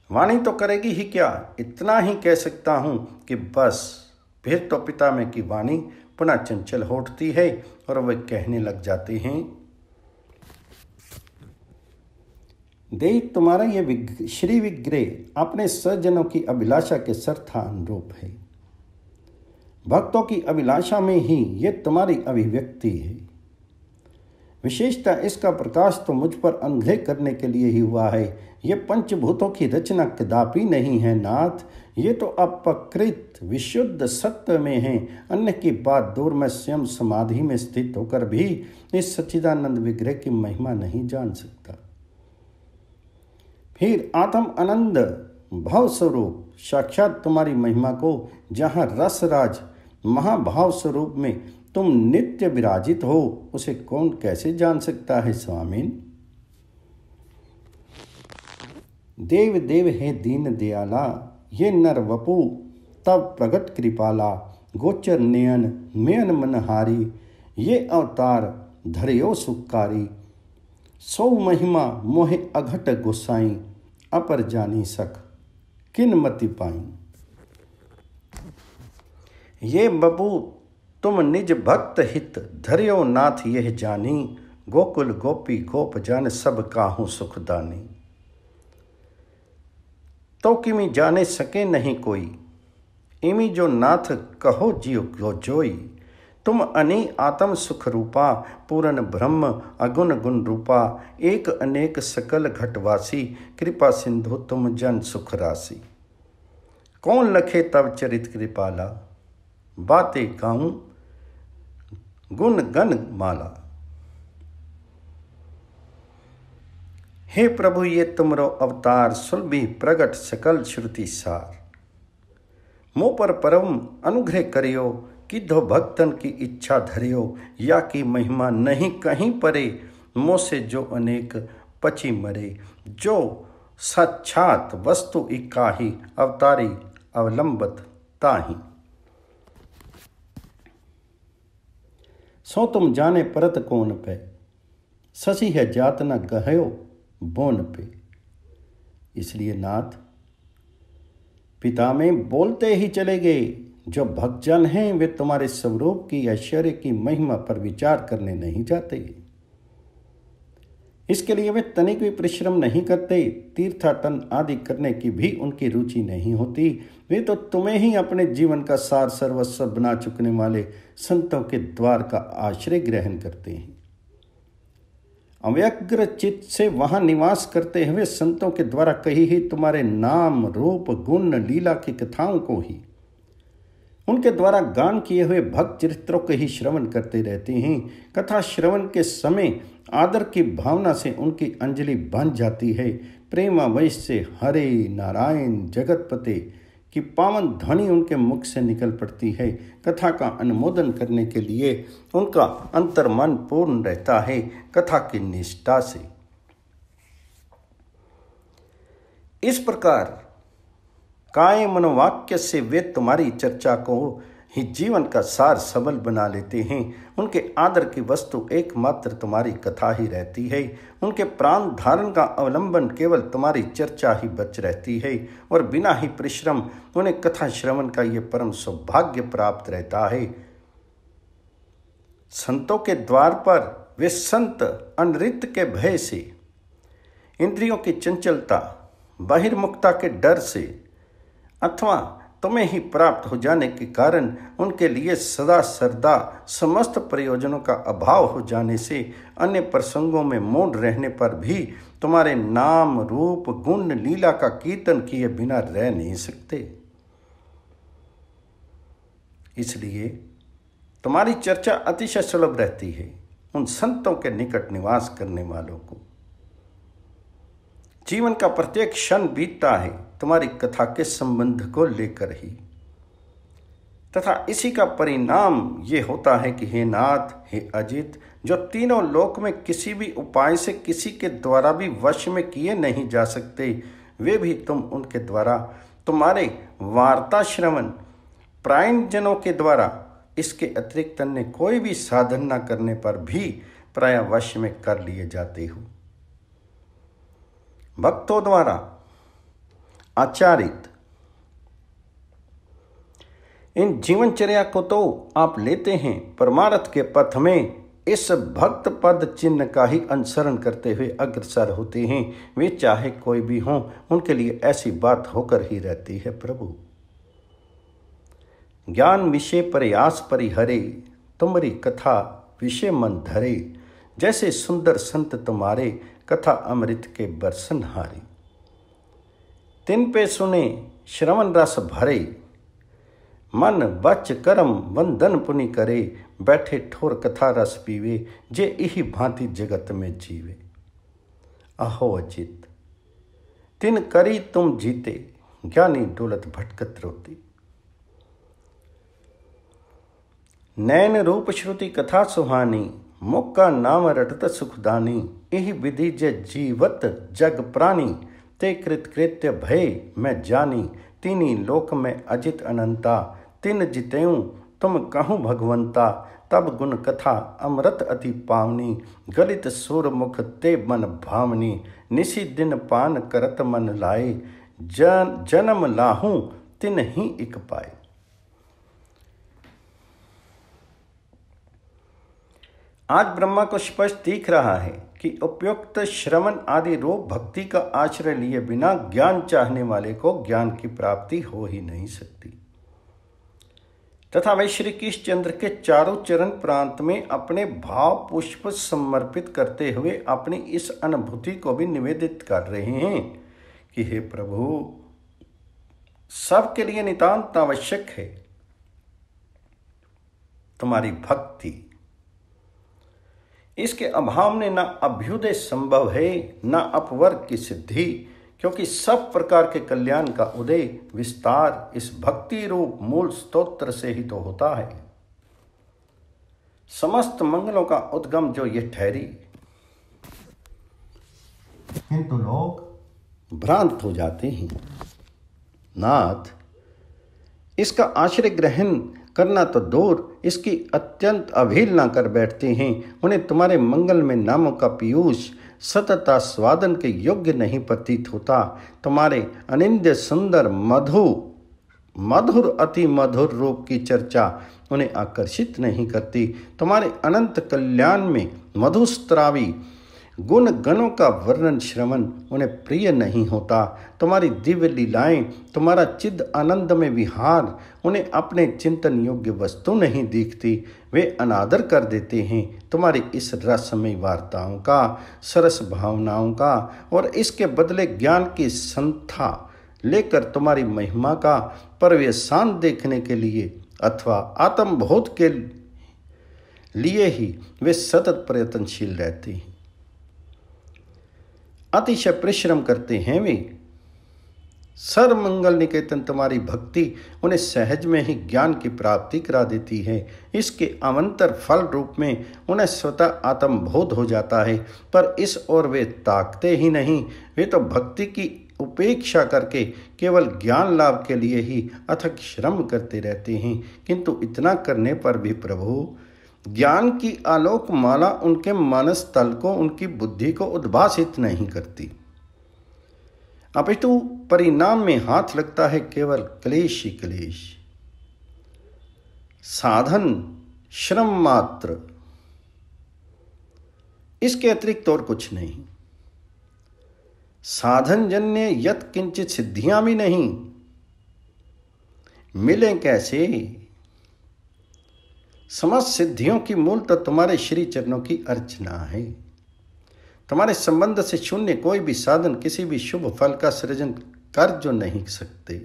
वाणी तो करेगी ही क्या, इतना ही कह सकता हूं कि बस फिर तो पिता में की वाणी पुनः चंचल हो उठती है और वे कहने लग जाते हैं, देख तुम्हारा ये श्री विग्रह अपने सज्जनों की अभिलाषा के सर्था अनुरूप है। भक्तों की अभिलाषा में ही ये तुम्हारी अभिव्यक्ति है। विशेषता इसका प्रकाश तो मुझ पर अंधे करने के लिए ही हुआ है। ये पंचभूतों की रचना कदापि नहीं है नाथ, ये तो अपकृत विशुद्ध सत्य में है। अन्य की बात दूर, मैं स्वयं समाधि में स्थित होकर भी इस सच्चिदानंद विग्रह की महिमा नहीं जान सकता। फिर आत्म आनंद भाव स्वरूप साक्षात तुम्हारी महिमा को, जहाँ रसराज महाभाव स्वरूप में तुम नित्य विराजित हो, उसे कौन कैसे जान सकता है स्वामिन। देव देव है दीन दयाला, ये नर वपु तब प्रगट कृपाला। गोचर नयन मेयन मनहारी, ये अवतार धर्यो सुखकारी। सौ महिमा मोहे अघट गोसाई, अपर जानी सख किन मति पाई। ये बबू तुम निज भक्त हित धर्यो नाथ यह जानी। गोकुल गोपी गोप जान सब काहू सुखदानी। तो किमी जाने सके नहीं कोई, इमी जो नाथ कहो जियो को जोई। तुम अनी आत्म सुख रूपा, पूर्ण ब्रह्म अगुण गुण रूपा। एक अनेक सकल घटवासी, कृपा सिंधु तुम जन सुख राशि। कौन लखे तब चरित कृपाला, बातें गाऊं गुण गण माला। हे प्रभु ये तुमरो अवतार सुलभी प्रगट सकल श्रुति सार। मुँह पर परम अनुग्रह करियो, किधो भक्तन की इच्छा धरियो, या की महिमा नहीं कहीं परे, मोह से जो अनेक पची मरे। जो साक्षात वस्तु इकाही, अवतारी अवलंबत ताही। सो तुम जाने परत कौन पे, ससी है जात न गहयो बोन पे। इसलिए नाथ पिता में बोलते ही चले गए, जो भक्तजन हैं वे तुम्हारे स्वरूप की ऐश्वर्य की महिमा पर विचार करने नहीं जाते। इसके लिए वे तनिक भी परिश्रम नहीं करते, तीर्थाटन आदि करने की भी उनकी रुचि नहीं होती। वे तो तुम्हें ही अपने जीवन का सार सर्वस्व बना चुकने वाले संतों के द्वार का आश्रय ग्रहण करते हैं। अव्यग्र चित्त से वहां निवास करते हुए संतों के द्वारा कही ही तुम्हारे नाम रूप गुण लीला की कथाओं को ही, उनके द्वारा गान किए हुए भक्त चरित्रों के ही श्रवण करते रहते हैं। कथा श्रवण के समय आदर की भावना से उनकी अंजलि बन जाती है। प्रेमावेश से हरे नारायण जगतपते की पावन ध्वनि उनके मुख से निकल पड़ती है। कथा का अनुमोदन करने के लिए उनका अंतर्मन पूर्ण रहता है कथा की निष्ठा से। इस प्रकार काय मनोवाक्य से वे तुम्हारी चर्चा को ही जीवन का सार सबल बना लेते हैं। उनके आदर की वस्तु एकमात्र तुम्हारी कथा ही रहती है। उनके प्राण धारण का अवलंबन केवल तुम्हारी चर्चा ही बच रहती है, और बिना ही परिश्रम उन्हें कथा श्रवण का ये परम सौभाग्य प्राप्त रहता है। संतों के द्वार पर वे संत अनृत के भय से, इंद्रियों की चंचलता, बहिर्मुखता के डर से अथवा तुम्हें ही प्राप्त हो जाने के कारण उनके लिए सदा सर्वदा समस्त प्रयोजनों का अभाव हो जाने से अन्य प्रसंगों में मौन रहने पर भी तुम्हारे नाम रूप गुण लीला का कीर्तन किए बिना रह नहीं सकते। इसलिए तुम्हारी चर्चा अतिशय सुलभ रहती है उन संतों के निकट निवास करने वालों को। जीवन का प्रत्येक क्षण बीतता है तुम्हारी कथा के संबंध को लेकर ही, तथा इसी का परिणाम ये होता है कि हे नाथ, हे अजित, जो तीनों लोक में किसी भी उपाय से किसी के द्वारा भी वश में किए नहीं जा सकते, वे भी तुम उनके द्वारा, तुम्हारे वार्ता श्रवण प्रायण जनों के द्वारा, इसके अतिरिक्त अन्य कोई भी साधन न करने पर भी प्राय वश में कर लिए जाते हो। भक्तों द्वारा आचारित इन जीवनचर्या को तो आप लेते हैं, परमार्थ के पथ में इस भक्त पद चिन्ह का ही अनुसरण करते हुए अग्रसर होते हैं। वे चाहे कोई भी हों, उनके लिए ऐसी बात होकर ही रहती है। प्रभु ज्ञान विषय प्रयास परिहरे, तुम्हारी कथा विषय मन धरे, जैसे सुंदर संत तुम्हारे, कथा अमृत के बरसन हारे। तिन पे सुने श्रवण रस भरे, मन बच करम वंदन पुनि करे, बैठे ठोर कथा रस पीवे, जे इही भांति जगत में जीवे। अहो अचित तिन करी तुम जीते, ज्ञानी डोलत भटकत रोती। नैन रूप श्रुति कथा सुहानी, मुख का नाम रटत सुखदानी, यही विधि जे जीवत जग प्राणी, ते कृत कृत्य भय मैं जानी, तीनी लोक में अजित अनंता, तिन जितेऊं तुम कहूँ भगवंता, तब गुण कथा अमृत अति पावनी, गलित सूर मुख ते मन भावनी, निसी दिन पान करत मन लाए, जन्म लाहूं तिन ही इक पाए। आज ब्रह्मा को स्पष्ट दिख रहा है कि उपयुक्त श्रवण आदि रूप भक्ति का आश्रय लिए बिना ज्ञान चाहने वाले को ज्ञान की प्राप्ति हो ही नहीं सकती, तथा वे श्री कृष्ण चंद्र के चारों चरण प्रांत में अपने भाव पुष्प समर्पित करते हुए अपनी इस अनुभूति को भी निवेदित कर रहे हैं कि हे प्रभु, सबके लिए नितांत आवश्यक है तुम्हारी भक्ति। इसके अभाव में न अभ्युदय संभव है न अपवर्ग की सिद्धि, क्योंकि सब प्रकार के कल्याण का उदय विस्तार इस भक्ति रूप मूल स्तोत्र से ही तो होता है। समस्त मंगलों का उद्गम जो ये ठहरी, किंतु लोग भ्रांत हो जाते हैं। नाथ, इसका आश्रय ग्रहण करना तो दूर, इसकी अत्यंत अवहेलना कर बैठते हैं। उन्हें तुम्हारे मंगल में नामों का पीयूष सतत स्वादन के योग्य नहीं प्रतीत होता। तुम्हारे अनिंद्य सुंदर मधुर अति मधुर रूप की चर्चा उन्हें आकर्षित नहीं करती। तुम्हारे अनंत कल्याण में मधुस्त्रावी गुण गणों का वर्णन श्रवण उन्हें प्रिय नहीं होता। तुम्हारी दिव्य लीलाएं, तुम्हारा चिद आनंद में विहार उन्हें अपने चिंतन योग्य वस्तु नहीं दिखती। वे अनादर कर देते हैं तुम्हारी इस रसमय वार्ताओं का, सरस भावनाओं का, और इसके बदले ज्ञान की संथा लेकर तुम्हारी महिमा का परवेशान देखने के लिए अथवा आत्मबोध के लिए ही वे सतत प्रयत्नशील रहते हैं, अतिशय परिश्रम करते हैं। वे सर्वमंगल निकेतन तुम्हारी भक्ति उन्हें सहज में ही ज्ञान की प्राप्ति करा देती है। इसके अवंतर फल रूप में उन्हें स्वतः आत्मबोध हो जाता है, पर इस ओर वे ताकते ही नहीं। वे तो भक्ति की उपेक्षा करके केवल ज्ञान लाभ के लिए ही अथक श्रम करते रहते हैं, किंतु इतना करने पर भी प्रभु ज्ञान की आलोक माला उनके मानस तल को, उनकी बुद्धि को उद्भासित नहीं करती, अपितु परिणाम में हाथ लगता है केवल क्लेश ही क्लेश, साधन श्रम मात्र, इसके अतिरिक्त और कुछ नहीं। साधन जन्य यत किंचित सिद्धियां भी नहीं, मिले कैसे? समस्त सिद्धियों की मूल तो तुम्हारे श्री चरणों की अर्चना है। तुम्हारे संबंध से शून्य कोई भी साधन किसी भी शुभ फल का सृजन कर जो नहीं सकते,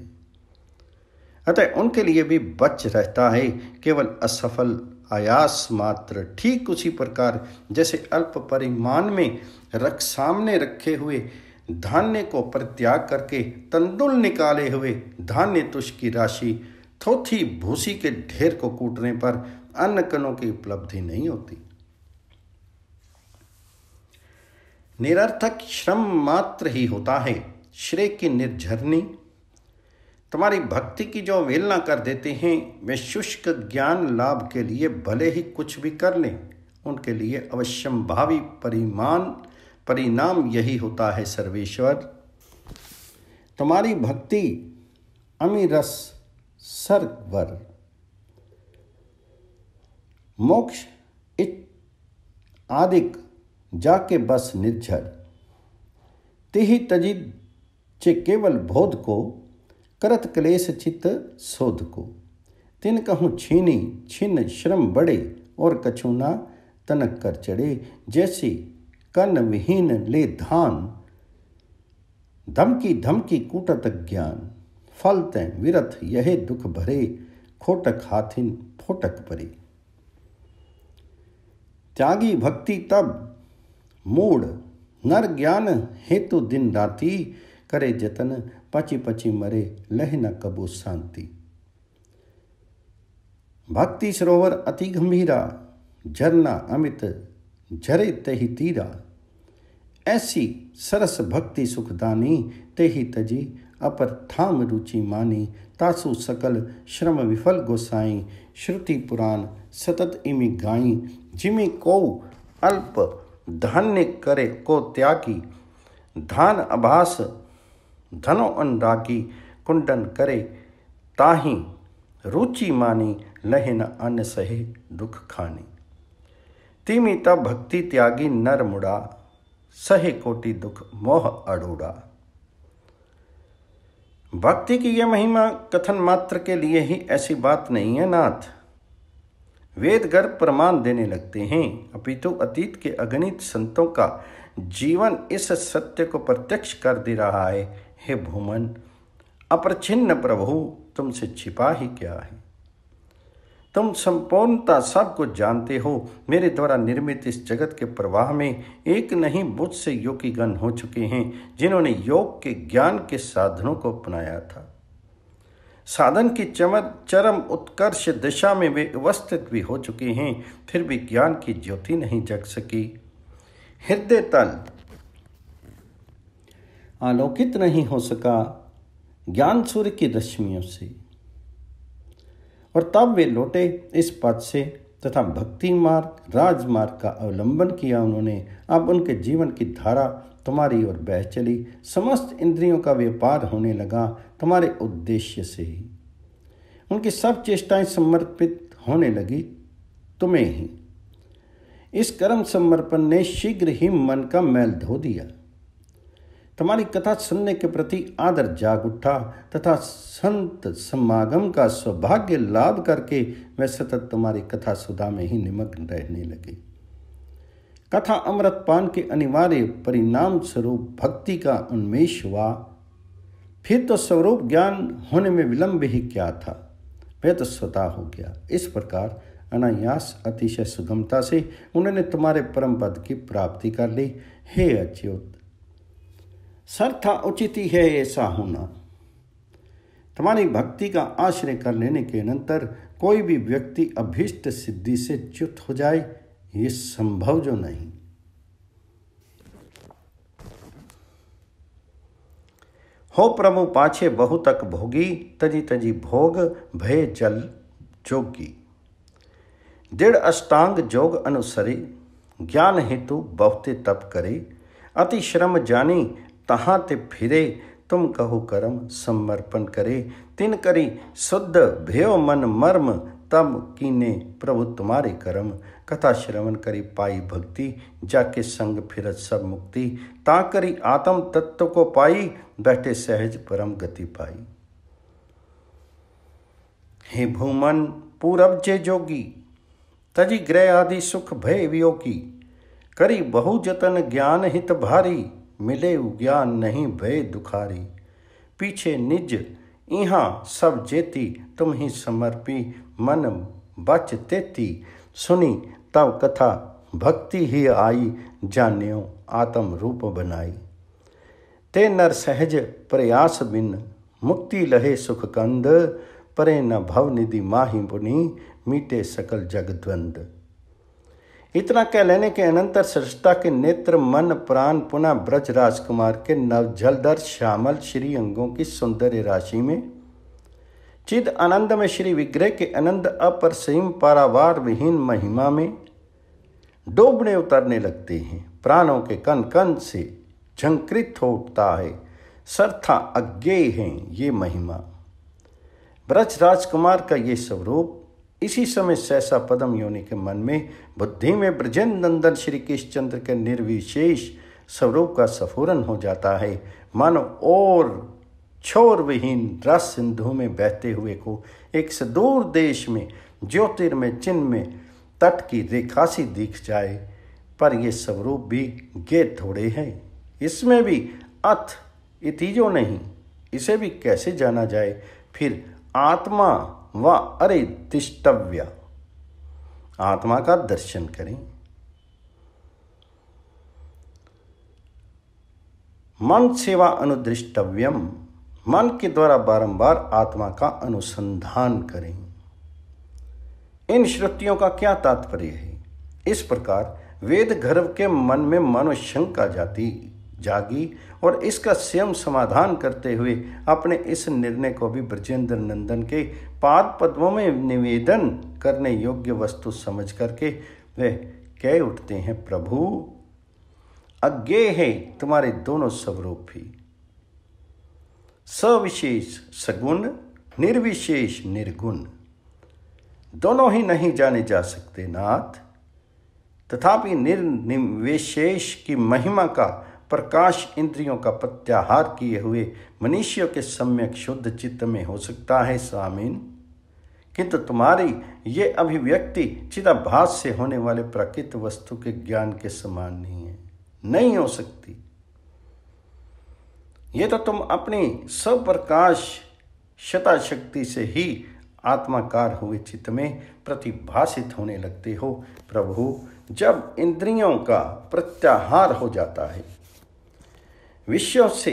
अतः उनके लिए भी बच रहता है केवल असफल आयास मात्र। ठीक उसी प्रकार जैसे अल्प परिमाण में सामने रखे हुए धान्य को परित्याग करके तंदुल निकाले हुए धान्य तुष की राशि थोथी भूसी के ढेर को कूटने पर अन्न कणों की उपलब्धि नहीं होती। निरर्थक श्रम मात्र ही होता है श्रेय की निर्झरनी। तुम्हारी भक्ति की जो अवहेलना कर देते हैं वे शुष्क ज्ञान लाभ के लिए भले ही कुछ भी कर लें, उनके लिए अवश्यंभावी परिणाम यही होता है। सर्वेश्वर, तुम्हारी भक्ति अमीरस सर्वर मोक्ष आदिक जाके बस निर्झर तिहि तजिद चे केवल बोध को करत क्लेश चित शोध को। तिन कहूँ छीनी छिन्न श्रम बड़े और कछुना तनक कर चढ़े। जैसी कन विहीन ले धान धमकी धमकी कूटत ज्ञान फलते विरथ यह दुख भरे खोटक हाथिन फोटक परे। त्यागी भक्ति तब मूड नर ज्ञान हेतु दिन राती करे जतन पची पची मरे लह न कबू शांति। भक्ति सरोवर अति गंभीरा झरना अमित झरे तेहि तीरा। ऐसी सरस भक्ति सुखदानी तेहि तजी अपर ठाम रुचि मानी। तासु सकल श्रम विफल गोसाई श्रुति पुराण सतत इमि गाई। जिमि को अल्प धान्य करे को त्यागी धान अभास धनो अनुरागी। कुंडन करे ताहि रुचि मानी लहे न अन्न सहे दुख खानी। तिमि तब भक्ति त्यागी नर मुड़ा सहे कोटि दुख मोह अड़ूड़ा। भक्ति की यह महिमा कथन मात्र के लिए ही ऐसी बात नहीं है नाथ। वेद गर्भ प्रमाण देने लगते हैं, अपितु अतीत के अगणित संतों का जीवन इस सत्य को प्रत्यक्ष कर दे रहा है। हे भूमन, अप्रछिन्न प्रभु तुमसे छिपा ही क्या है। तुम संपूर्णता सब कुछ जानते हो। मेरे द्वारा निर्मित इस जगत के प्रवाह में एक नहीं बहुत से योगीगण हो चुके हैं जिन्होंने योग के ज्ञान के साधनों को अपनाया था। साधन की चरम उत्कर्ष दिशा में वे अवस्थित भी हो चुके हैं, फिर भी ज्ञान की ज्योति नहीं जग सकी। हृदय तल आलोकित नहीं हो सका ज्ञान सूर्य की रश्मियों से, और तब वे लौटे इस पथ से तथा भक्ति मार्ग राजमार्ग का अवलंबन किया उन्होंने। अब उनके जीवन की धारा तुम्हारी ओर बह चली। समस्त इंद्रियों का व्यापार होने लगा तुम्हारे उद्देश्य से ही। उनकी सब चेष्टाएं समर्पित होने लगी तुम्हें ही। इस कर्म समर्पण ने शीघ्र ही मन का मैल धो दिया। तुम्हारी कथा सुनने के प्रति आदर जाग उठा तथा संत समागम का सौभाग्य लाभ करके वे सतत तुम्हारी कथा सुधा में ही निमग्न रहने लगे। कथा अमृत पान के अनिवार्य परिणाम स्वरूप भक्ति का उन्मेष हुआ। फिर तो स्वरूप ज्ञान होने में विलंब ही क्या था, वह तो स्वतः हो गया। इस प्रकार अनायास अतिशय सुगमता से उन्होंने तुम्हारे परम पद की प्राप्ति कर ली। हे अच्युत, सर्था उचित ही है ऐसा होना। तुम्हारी भक्ति का आश्रय कर लेने के अनंतर कोई भी व्यक्ति अभीष्ट सिद्धि से च्युत हो जाए, ये संभव जो नहीं। हो प्रभु पाछे बहु तक भोगी, तजी तजी भोग भय जल जोगी। दृढ़ अष्टांग जोग अनुसरे, ज्ञान हेतु बहुते तप करे। अति श्रम जानी तहाँ ते फिरे, तुम कहो कर्म समर्पण करे। तिन करी शुद्ध भयो मन मर्म, तब कीने प्रभु तुम्हारे कर्म। कथा श्रवण करी पाई भक्ति, जाके संग फिरत सब मुक्ति। ता करी आत्म तत्व को पाई, बैठे सहज परम गति पाई। हे भूमन पूरब जे जोगी, तजी ग्रह आदि सुख भय वियोगी। करी बहु जतन ज्ञान हित भारी, मिले ज्ञान नहीं भय दुखारी। पीछे निज इहाँ सब जेती, तुम ही समर्पी मन बच तेती। सुनी तब कथा भक्ति ही आई, जान्यो आत्म रूप बनाई। ते नर सहज प्रयास बिन, मुक्ति लहे सुख कंद। परे न भव निधि माही पुनि, मीटे सकल जग द्वंद। इतना कह लेने के अनंतर सृष्टा के नेत्र मन प्राण पुनः ब्रज राजकुमार के नवजलधर श्यामल श्री अंगों की सौंदर्य राशि में, चिद आनंद में श्री विग्रह के आनंद अपरसीम पारावार विहीन महिमा में डूबने उतरने लगते हैं। प्राणों के कण कण से झंकृत हो उठता है, सर्था अज्ञेय है ये महिमा। ब्रज राजकुमार का ये स्वरूप इसी समय सहसा पदम योनि के मन में बुद्धि में ब्रजेंद्र नंदन श्री कृष्णचंद्र के निर्विशेष स्वरूप का स्फुरन हो जाता है। मानो और छोर विहीन रस सिंधु में बहते हुए को एक सुदूर देश में ज्योतिर्मय चिन्ह में तट की रेखा सी दिख जाए। पर ये स्वरूप भी गे थोड़े हैं, इसमें भी अथ इतिजो नहीं, इसे भी कैसे जाना जाए। फिर आत्मा व अरे तिष्टव्य, आत्मा का दर्शन करें। मन सेवा अनुदृष्टव्यम, मन के द्वारा बारंबार आत्मा का अनुसंधान करें। इन श्रुतियों का क्या तात्पर्य है? इस प्रकार वेद गर्भ के मन में मनोशंका जागी और इसका स्वयं समाधान करते हुए अपने इस निर्णय को भी ब्रजेंद्र नंदन के पाद पद्मों में निवेदन करने योग्य वस्तु समझ करके वे कह उठते हैं, प्रभु अज्ञेय है तुम्हारे दोनों स्वरूप ही, सविशेष सगुण, निर्विशेष निर्गुण, दोनों ही नहीं जाने जा सकते नाथ। तथापि निर्निवेशेष की महिमा का प्रकाश इंद्रियों का प्रत्याहार किए हुए मनुष्यों के सम्यक शुद्ध चित्त में हो सकता है स्वामीन, किंतु तुम्हारी ये अभिव्यक्ति चिदाभास से होने वाले प्रकृत वस्तु के ज्ञान के समान नहीं है, नहीं हो सकती। ये तो तुम अपनी स्वप्रकाश शता शक्ति से ही आत्माकार हुए चित्त में प्रतिभासित होने लगते हो। प्रभु, जब इंद्रियों का प्रत्याहार हो जाता है, विषयों से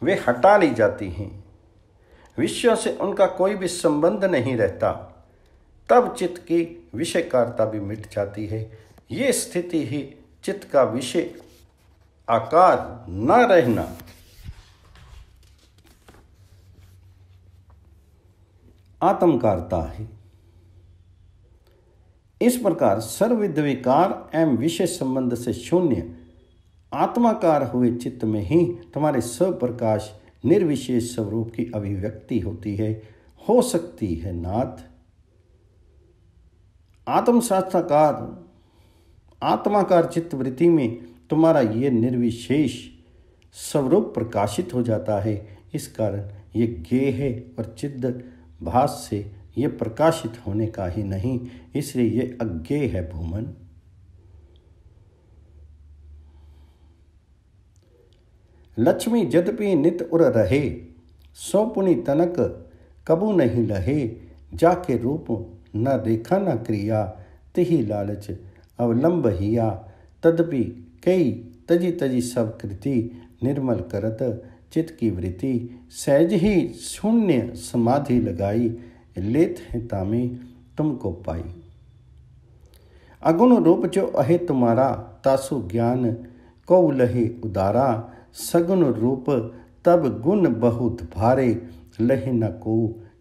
वे हटा ली जाती हैं, विषयों से उनका कोई भी संबंध नहीं रहता, तब चित्त की विषयकारता भी मिट जाती है। ये स्थिति ही चित्त का विषय आकार न रहना आत्मकारता है। इस प्रकार सर्वविध विकार एवं विषय संबंध से शून्य आत्माकार हुए चित्त में ही तुम्हारे स्वप्रकाश निर्विशेष स्वरूप की अभिव्यक्ति होती है, हो सकती है। नाथ, आत्मसाक्षात्कार आत्माकार चित्तवृत्ति में तुम्हारा ये निर्विशेष स्वरूप प्रकाशित हो जाता है। इस कारण ये ज्ञेय है और चिद्ध भास से ये प्रकाशित होने का ही नहीं, इसलिए ये अज्ञेय है। भूमन, लक्ष्मी यद्यपि नित उर रहे, सो पुनि तनक कबू नहीं लहे, जाके रूप न रेखा न क्रिया, तिहि लालच अवलंब हिया, तदपि कई तजी तजी सब कृति, निर्मल करत चित्त की वृत्ति, सहज ही शून्य समाधि लगाई, लेत है तामे तुमको पाई। अगुण रूप जो अहे तुम्हारा, तासु ज्ञान कौ लहे उदारा, सगुण रूप तब गुण बहुत भारे, लहे न को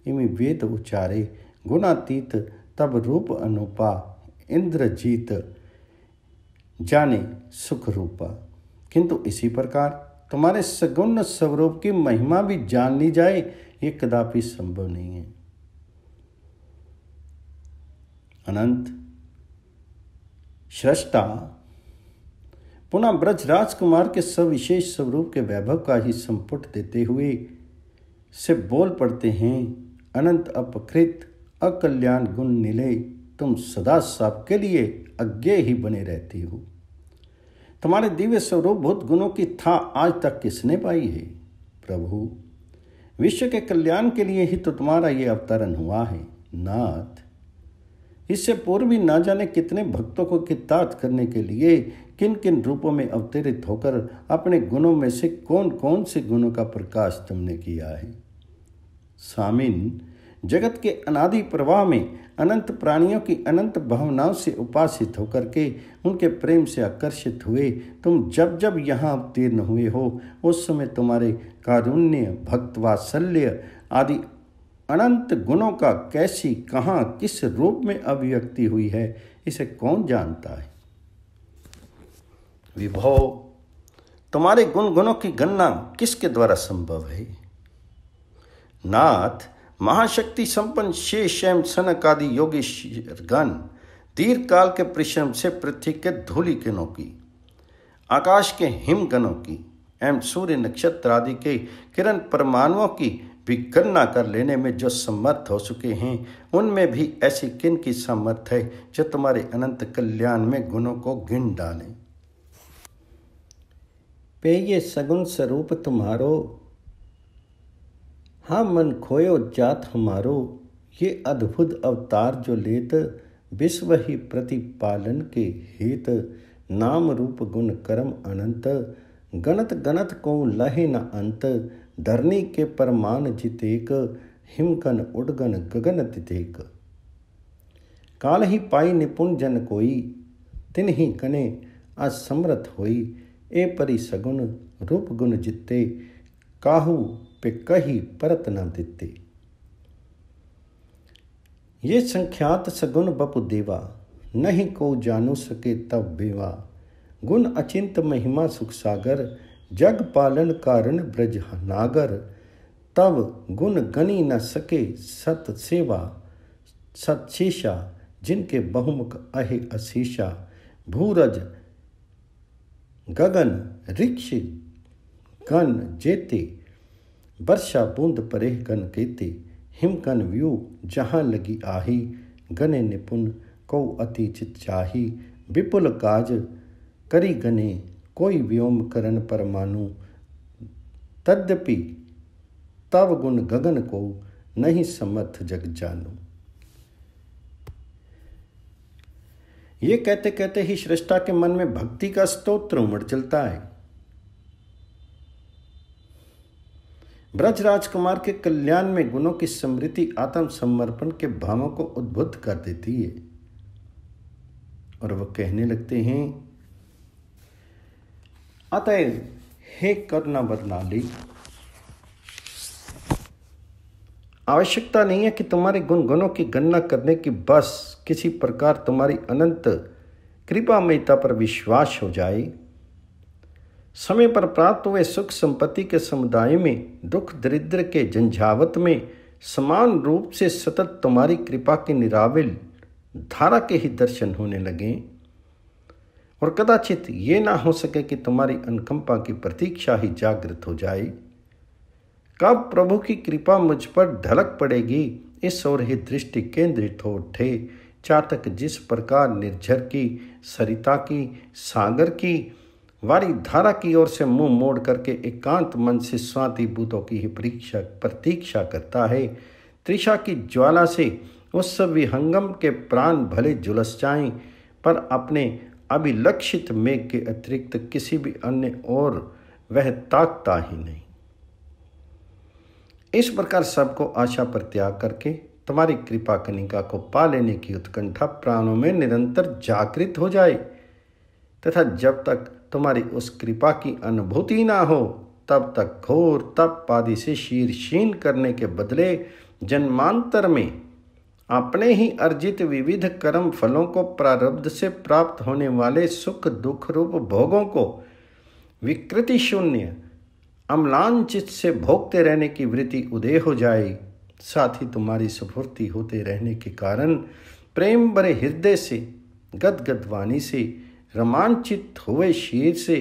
इमि वेद उचारे, गुणातीत तब रूप अनुपा, इंद्रजीत जाने सुख रूपा। किंतु इसी प्रकार तुम्हारे सगुण स्वरूप की महिमा भी जान ली जाए, ये कदापि संभव नहीं है। अनंत श्रेष्ठा पुनः ब्रज राजकुमार के सविशेष स्वरूप के वैभव का ही संपुट देते हुए से बोल पड़ते हैं। अनंत अपकृत अकल्याण गुण निलय, तुम सदा सबके लिए अज्ञेय ही बने रहती हो। तुम्हारे दिव्य स्वरूप भूत गुणों की था आज तक किसने पाई है। प्रभु, विश्व के कल्याण के लिए ही तो तुम्हारा ये अवतरण हुआ है। नाथ, इससे पूर्व भी ना जाने कितने भक्तों को कृतार्थ करने के लिए किन किन रूपों में अवतरित होकर अपने गुणों में से कौन कौन से गुणों का प्रकाश तुमने किया है। स्वामिन, जगत के अनादि प्रवाह में अनंत प्राणियों की अनंत भावनाओं से उपासित होकर के उनके प्रेम से आकर्षित हुए तुम जब जब यहाँ अवतीर्ण हुए हो, उस समय तुम्हारे कारुण्य, भक्त वात्सल्य आदि अनंत गुणों का कैसी, कहाँ, किस रूप में अभिव्यक्ति हुई है, इसे कौन जानता है। विभो, तुम्हारे गुण गुणों की गणना किसके द्वारा संभव है। नाथ, महाशक्ति संपन्न शेष एवं सनक आदि योगेश्वर गण दीर्घ काल के परिश्रम से पृथ्वी के धूलि किरणों की, आकाश के हिमगणों की एवं सूर्य नक्षत्र आदि के किरण परमाणुओं की भी गणना कर लेने में जो समर्थ हो चुके हैं, उनमें भी ऐसी किन की समर्थ है जो तुम्हारे अनंत कल्याण में गुणों को गिन डालें। पे ये सगुण स्वरूप तुम्हारो, हाँ मन खोयो जात हमारो, ये अद्भुत अवतार जो लेत, विश्व ही प्रतिपालन के हेत, नाम रूप गुण कर्म अनंत, गणत गणत को लहे न अंत, धरनी के परमान जितेक, हिमकन उडगन गगन तितेक। काल ही पाई निपुण जन कोई, तिन ही कने असमर्थ होई, ए परि सगुण रूप गुण जिते, काहू पे कही परत न दिते। ये संख्यात सगुण बपु देवा, नहीं को जानू सके तब बेवा, गुण अचिंत महिमा सुख सागर, जग पालन कारण ब्रज नागर, तब गुण गनी न सके सत सेवा, सतशेषा जिनके बहुमुख अहे अशीषा, भूरज गगन ऋक्ष गण जेते, वर्षा बूंद परे गण केते, हिमकन व्यू जहाँ लगी आही, गने निपुण को अति चित चाही, विपुल काज करी गने कोई व्योम करन परमाणु, तद्यपि तब गुण गगन को नहीं समर्थ जग जानू। ये कहते कहते ही सृष्टा के मन में भक्ति का स्तोत्र उमड़ चलता है। ब्रज राजकुमार के कल्याण में गुणों की समृद्धि आत्म समर्पण के भावों को उद्बुद्ध कर देती है और वह कहने लगते हैं, अतएव हे करुणा बरनाली, आवश्यकता नहीं है कि तुम्हारे गुणों की गणना करने की, बस किसी प्रकार तुम्हारी अनंत कृपामयता पर विश्वास हो जाए। समय पर प्राप्त हुए सुख संपत्ति के समुदाय में, दुख दरिद्र के झंझावत में समान रूप से सतत तुम्हारी कृपा की निराविल धारा के ही दर्शन होने लगे और कदाचित ये ना हो सके कि तुम्हारी अनुकंपा की प्रतीक्षा ही जागृत हो जाए। कब प्रभु की कृपा मुझ पर ढलक पड़ेगी, इस ओर ही दृष्टि केंद्रित हो उठे। चातक जिस प्रकार निर्झर की, सरिता की, सागर की वारी धारा की ओर से मुंह मोड़ करके एकांत मन से स्वाति भूतों की ही प्रतीक्षा करता है, तृषा की ज्वाला से उस विहंगम के प्राण भले झुलस जाएं, पर अपने अभिलक्षित मेघ के अतिरिक्त किसी भी अन्य ओर वह ताकता ही नहीं। इस प्रकार सबको आशा पर त्याग करके तुम्हारी कृपा कनिका को पा लेने की उत्कंठा प्राणों में निरंतर जागृत हो जाए तथा जब तक तुम्हारी उस कृपा की अनुभूति ना हो तब तक घोर तप आदि से शीर्षीन करने के बदले जन्मांतर में अपने ही अर्जित विविध कर्म फलों को प्रारब्ध से प्राप्त होने वाले सुख दुख रूप भोगों को विकृति शून्य अम्लांचित से भोगते रहने की वृत्ति उदय हो जाए। साथ ही तुम्हारी स्फूर्ति होते रहने के कारण प्रेम भरे हृदय से, गदगद वाणी से, रोमांचित हुए शीर से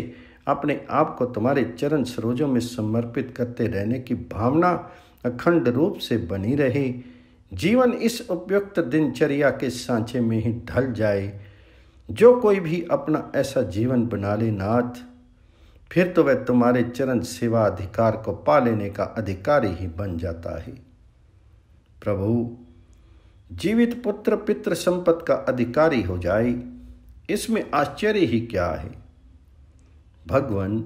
अपने आप को तुम्हारे चरण सरोजों में समर्पित करते रहने की भावना अखंड रूप से बनी रहे। जीवन इस उपयुक्त दिनचर्या के सांचे में ही ढल जाए। जो कोई भी अपना ऐसा जीवन बना ले नाथ, फिर तो वह तुम्हारे चरण सेवा अधिकार को पा लेने का अधिकारी ही बन जाता है। प्रभु, जीवित पुत्र पितृ संपत्ति का अधिकारी हो जाए, इसमें आश्चर्य ही क्या है। भगवान,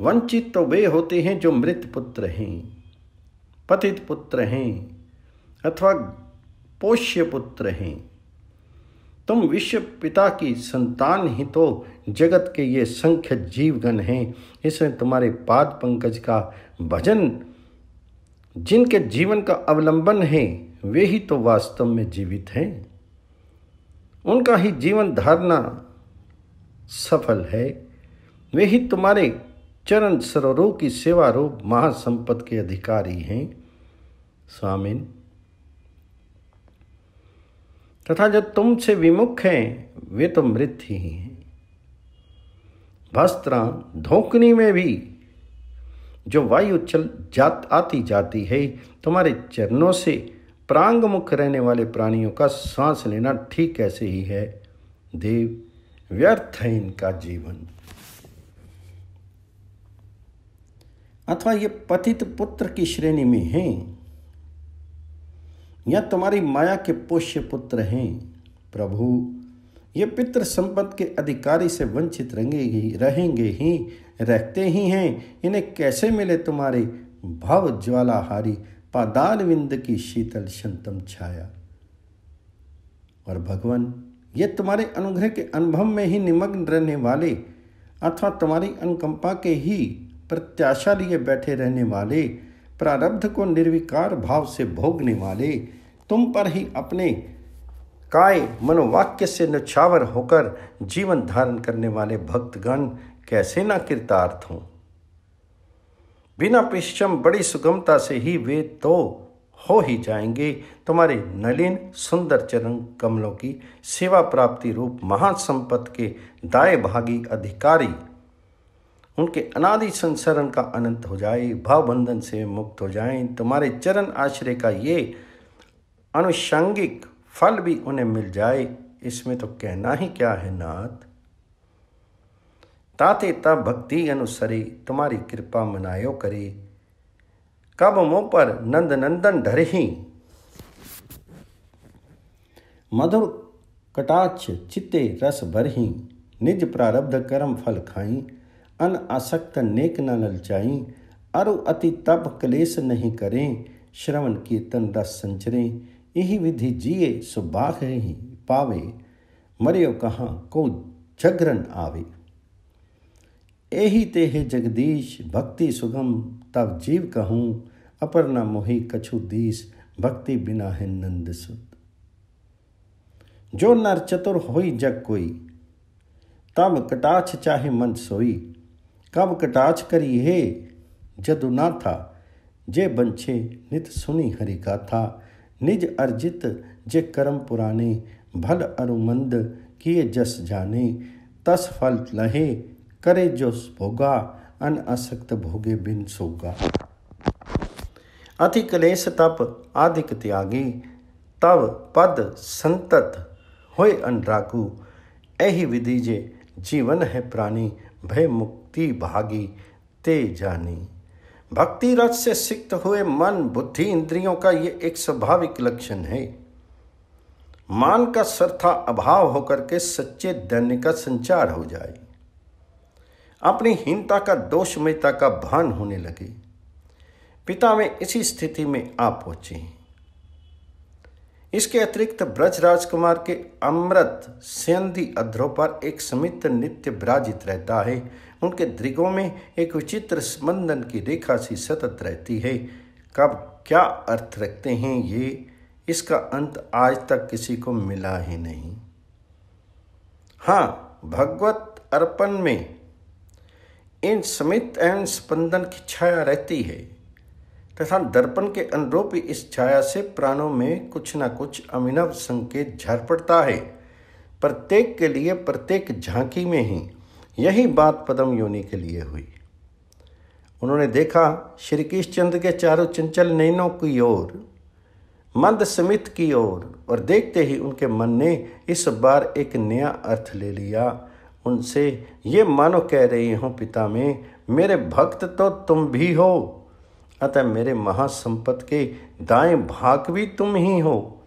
वंचित तो वे होते हैं जो मृत पुत्र हैं, पतित पुत्र हैं अथवा पोष्य पुत्र हैं। तुम विश्व पिता की संतान ही तो जगत के ये संख्य जीवगण हैं। इसमें तुम्हारे पाद पंकज का भजन जिनके जीवन का अवलंबन है वे ही तो वास्तव में जीवित हैं। उनका ही जीवन धारणा सफल है। वे ही तुम्हारे चरण सरोवरों की सेवा रूप महासंपत्ति के अधिकारी हैं। स्वामिन, तथा जो तुमसे विमुख हैं वे तो मृत ही हैं। भस्त्रा धोकनी में भी जो वायु आती जाती है, तुम्हारे चरणों से प्रांग मुख रहने वाले प्राणियों का सांस लेना ठीक ऐसे ही है। देव, व्यर्थ है इनका जीवन। अथवा ये पतित पुत्र की श्रेणी में हैं या तुम्हारी माया के पोष्य पुत्र हैं। प्रभु, ये पितृ संपत्ति के अधिकारी से वंचित रहेंगे ही रहते ही हैं। इन्हें कैसे मिले तुम्हारे भव ज्वालाहारी पादारविंद की शीतल शंतम छाया। और भगवान, ये तुम्हारे अनुग्रह के अनुभव में ही निमग्न रहने वाले अथवा तुम्हारी अनुकंपा के ही प्रत्याशा लिए बैठे रहने वाले, प्रारब्ध को निर्विकार भाव से भोगने वाले, तुम पर ही अपने काय मनोवाक्य से न्यौछावर होकर जीवन धारण करने वाले भक्तगण कैसे ना कृतार्थ हों। बिना परिश्रम बड़ी सुगमता से ही वे तो हो ही जाएंगे। तुम्हारे नलिन सुंदर चरण कमलों की सेवा प्राप्ति रूप महासंपत्ति के दाय भागी अधिकारी उनके अनादि संसरण का अनंत हो जाए, भावबंधन से मुक्त हो जाएं। तुम्हारे चरण आश्रय का ये अनुषंगिक फल भी उन्हें मिल जाए, इसमें तो कहना ही क्या है नाथ। ताते ता भक्ति अनुसरे तुम्हारी कृपा मनायो करे, कब मुँह पर नंद नंदन ढरही, मधुर कटाक्ष चित्ते रस भरही, निज प्रारब्ध कर्म फल खाई, अन आसक्त नेक न ललचाई, अरु अति तप क्लेश नहीं करें, श्रवण कीर्तन रस संचरें, यही विधि जिए सुबाह ही पावे, मरियो कहाँ को जगरन आवे। एही ते है जगदीश भक्ति सुगम, तब जीव कहूँ अपर न मोहि कछु दीस, भक्ति बिना है नंद सुत। जो नर चतुर होई जग कोई, तब कटाक्ष चाहे मन सोई, कब कटाक्ष करी हे जदु ना था, जे बंछे नित सुनी हरि गाथा, निज अर्जित जे कर्म पुराने, भल अरुमंद किए जस जाने, तस फल लहे करे जो भोगा, अन असक्त भोगे बिन सोगा। अति क्लेश तप आदिक त्यागी, तब पद संतत होय अनुरागु, एहि विधि जे जीवन है प्राणी, भय मुक्ति भागी ते जानी। भक्ति रस से सिक्त हुए मन बुद्धि इंद्रियों का ये एक स्वाभाविक लक्षण है। मान का सर्था अभाव होकर के सच्चे दैन्य का संचार हो जाए, अपनी हीनता का दोषमयता का भान होने लगे। पिता में इसी स्थिति में आ पहुंचे। इसके अतिरिक्त ब्रज राजकुमार के अमृत सेंधी अध्रों पर एक समित नित्य विराजित रहता है। उनके दृगों में एक विचित्र स्पंदन की रेखा सी सतत रहती है। कब क्या अर्थ रखते हैं ये, इसका अंत आज तक किसी को मिला ही नहीं। हाँ, भगवत अर्पण में इन समित एवं स्पंदन की छाया रहती है तथा दर्पण के अनुरूप इस छाया से प्राणों में कुछ न कुछ अभिनव संकेत झर पड़ता है। प्रत्येक के लिए प्रत्येक झांकी में ही यही बात पद्म योनि के लिए हुई। उन्होंने देखा श्री कृष्णचंद्र के चारों चंचल नयनों की ओर, मंद समित की ओर, और देखते ही उनके मन ने इस बार एक नया अर्थ ले लिया। उनसे ये मानो कह रही हूँ, पिता में मेरे भक्त तो तुम भी हो, अतः मेरे महासंपत के दाएं भाग भी तुम ही हो।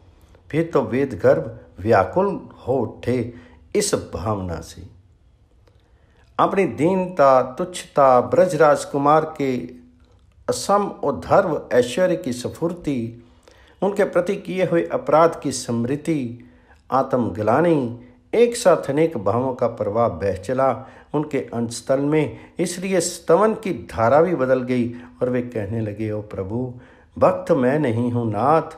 फिर तो वेद गर्भ व्याकुल हो उठे इस भावना से। अपनी दीनता तुच्छता, ब्रज राजकुमार के असम और धर्म ऐश्वर्य की स्फूर्ति, उनके प्रति किए हुए अपराध की स्मृति, आत्मग्लानि, एक साथ अनेक भावों का प्रवाह बह चला उनके अंतस्थल में। इसलिए स्तवन की धारा भी बदल गई और वे कहने लगे, ओ प्रभु, भक्त मैं नहीं हूँ नाथ,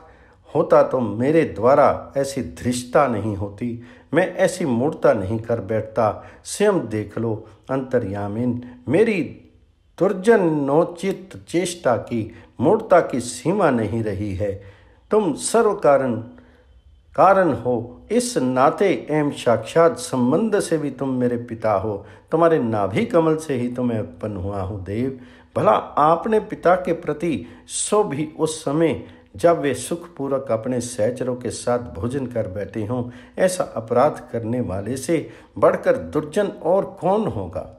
होता तो मेरे द्वारा ऐसी धृष्टता नहीं होती, मैं ऐसी मूर्ता नहीं कर बैठता। स्वयं देख लो अंतर्यामिन, मेरी दुर्जनोचित चेष्टा की मूर्ता की सीमा नहीं रही है। तुम सर्व कारण हो, इस नाते एवं साक्षात संबंध से भी तुम मेरे पिता हो। तुम्हारे नाभि कमल से ही तो मैं उत्पन्न हुआ हूँ देव। भला आपने पिता के प्रति सो भी उस समय जब वे सुखपूर्वक अपने सहचरों के साथ भोजन कर बैठे हों, ऐसा अपराध करने वाले से बढ़कर दुर्जन और कौन होगा।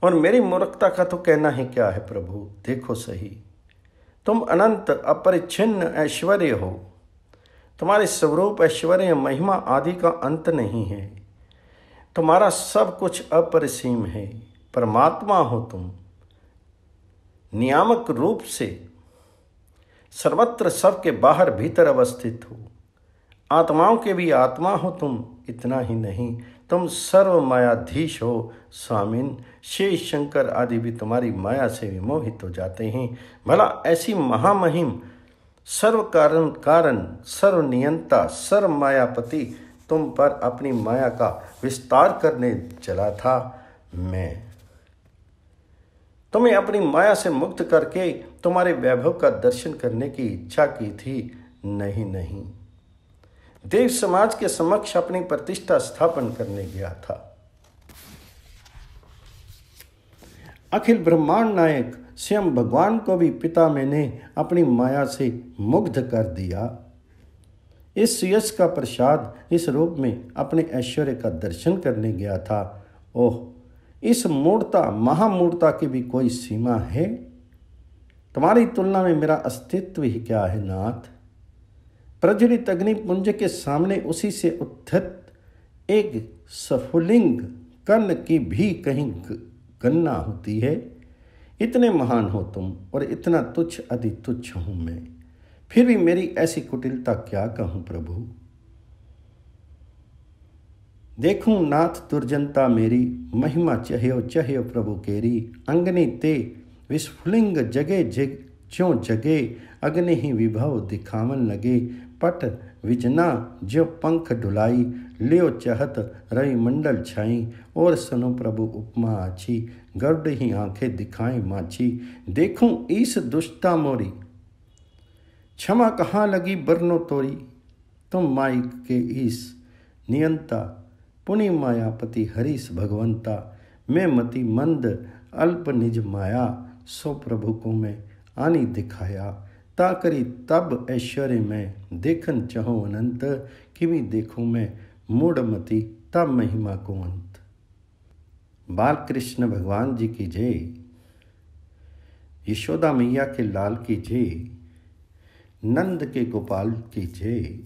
और मेरी मूर्खता का तो कहना ही क्या है प्रभु, देखो सही, तुम अनंत अपरिच्छिन्न ऐश्वर्य हो, तुम्हारे स्वरूप ऐश्वर्य महिमा आदि का अंत नहीं है, तुम्हारा सब कुछ अपरिसीम है, परमात्मा हो तुम, नियामक रूप से सर्वत्र सबके बाहर भीतर अवस्थित हो, आत्माओं के भी आत्मा हो तुम। इतना ही नहीं, तुम सर्व मायाधीश हो स्वामिन, शेष शंकर आदि भी तुम्हारी माया से विमोहित हो जाते हैं। भला ऐसी महामहिम सर्व कारण सर्व नियंता सर्व मायापति तुम पर अपनी माया का विस्तार करने चला था। मैं तुम्हें अपनी माया से मुक्त करके तुम्हारे वैभव का दर्शन करने की इच्छा की थी। नहीं, देव समाज के समक्ष अपनी प्रतिष्ठा स्थापन करने गया था। अखिल ब्रह्मांड नायक स्वयं भगवान को भी पिता मैंने अपनी माया से मुग्ध कर दिया। इस यश का प्रसाद इस रूप में अपने ऐश्वर्य का दर्शन करने गया था। ओह, इस मूर्ता महामूर्ता की भी कोई सीमा है। तुम्हारी तुलना में मेरा अस्तित्व ही क्या है नाथ। प्रज्वलित अग्निपुंज के सामने उसी से उत्थित एक स्फुलिंग कर्ण की भी कहीं गणना होती है। इतने महान हो तुम और इतना तुच्छ अति तुच्छ हूं मैं, फिर भी मेरी ऐसी कुटिलता क्या कहूं प्रभु। देखूं नाथ दुर्जनता मेरी, महिमा चह्यो चह्यो प्रभु केरी। अंगनी ते विस्फुलिंग जगे ज्यों जगे, अग्नि ही विभव दिखावन लगे। पट विजना ज्यों पंख डुलाई, लियो चहत रवि मंडल छाई। और सुनो प्रभु उपमा आछी, गरुड़ ही आंखें दिखाएं माछी। देखूं ईस दुष्टा मोरी, क्षमा कहाँ लगी बरनो तोरी। तुम माई के ईस नियंता, पुनि मायापति हरीश भगवंता। मैं मति मंद अल्प निज माया, सो प्रभु को मैं आनी दिखाया। ता करी तब ऐश्वर्य में, देखन चहो अनंत। किमी देखूं मैं मूढ़मति, तब महिमा को अंत। बाल कृष्ण भगवान जी की जय। यशोदा मैया के लाल की जय। नंद के गोपाल की जय।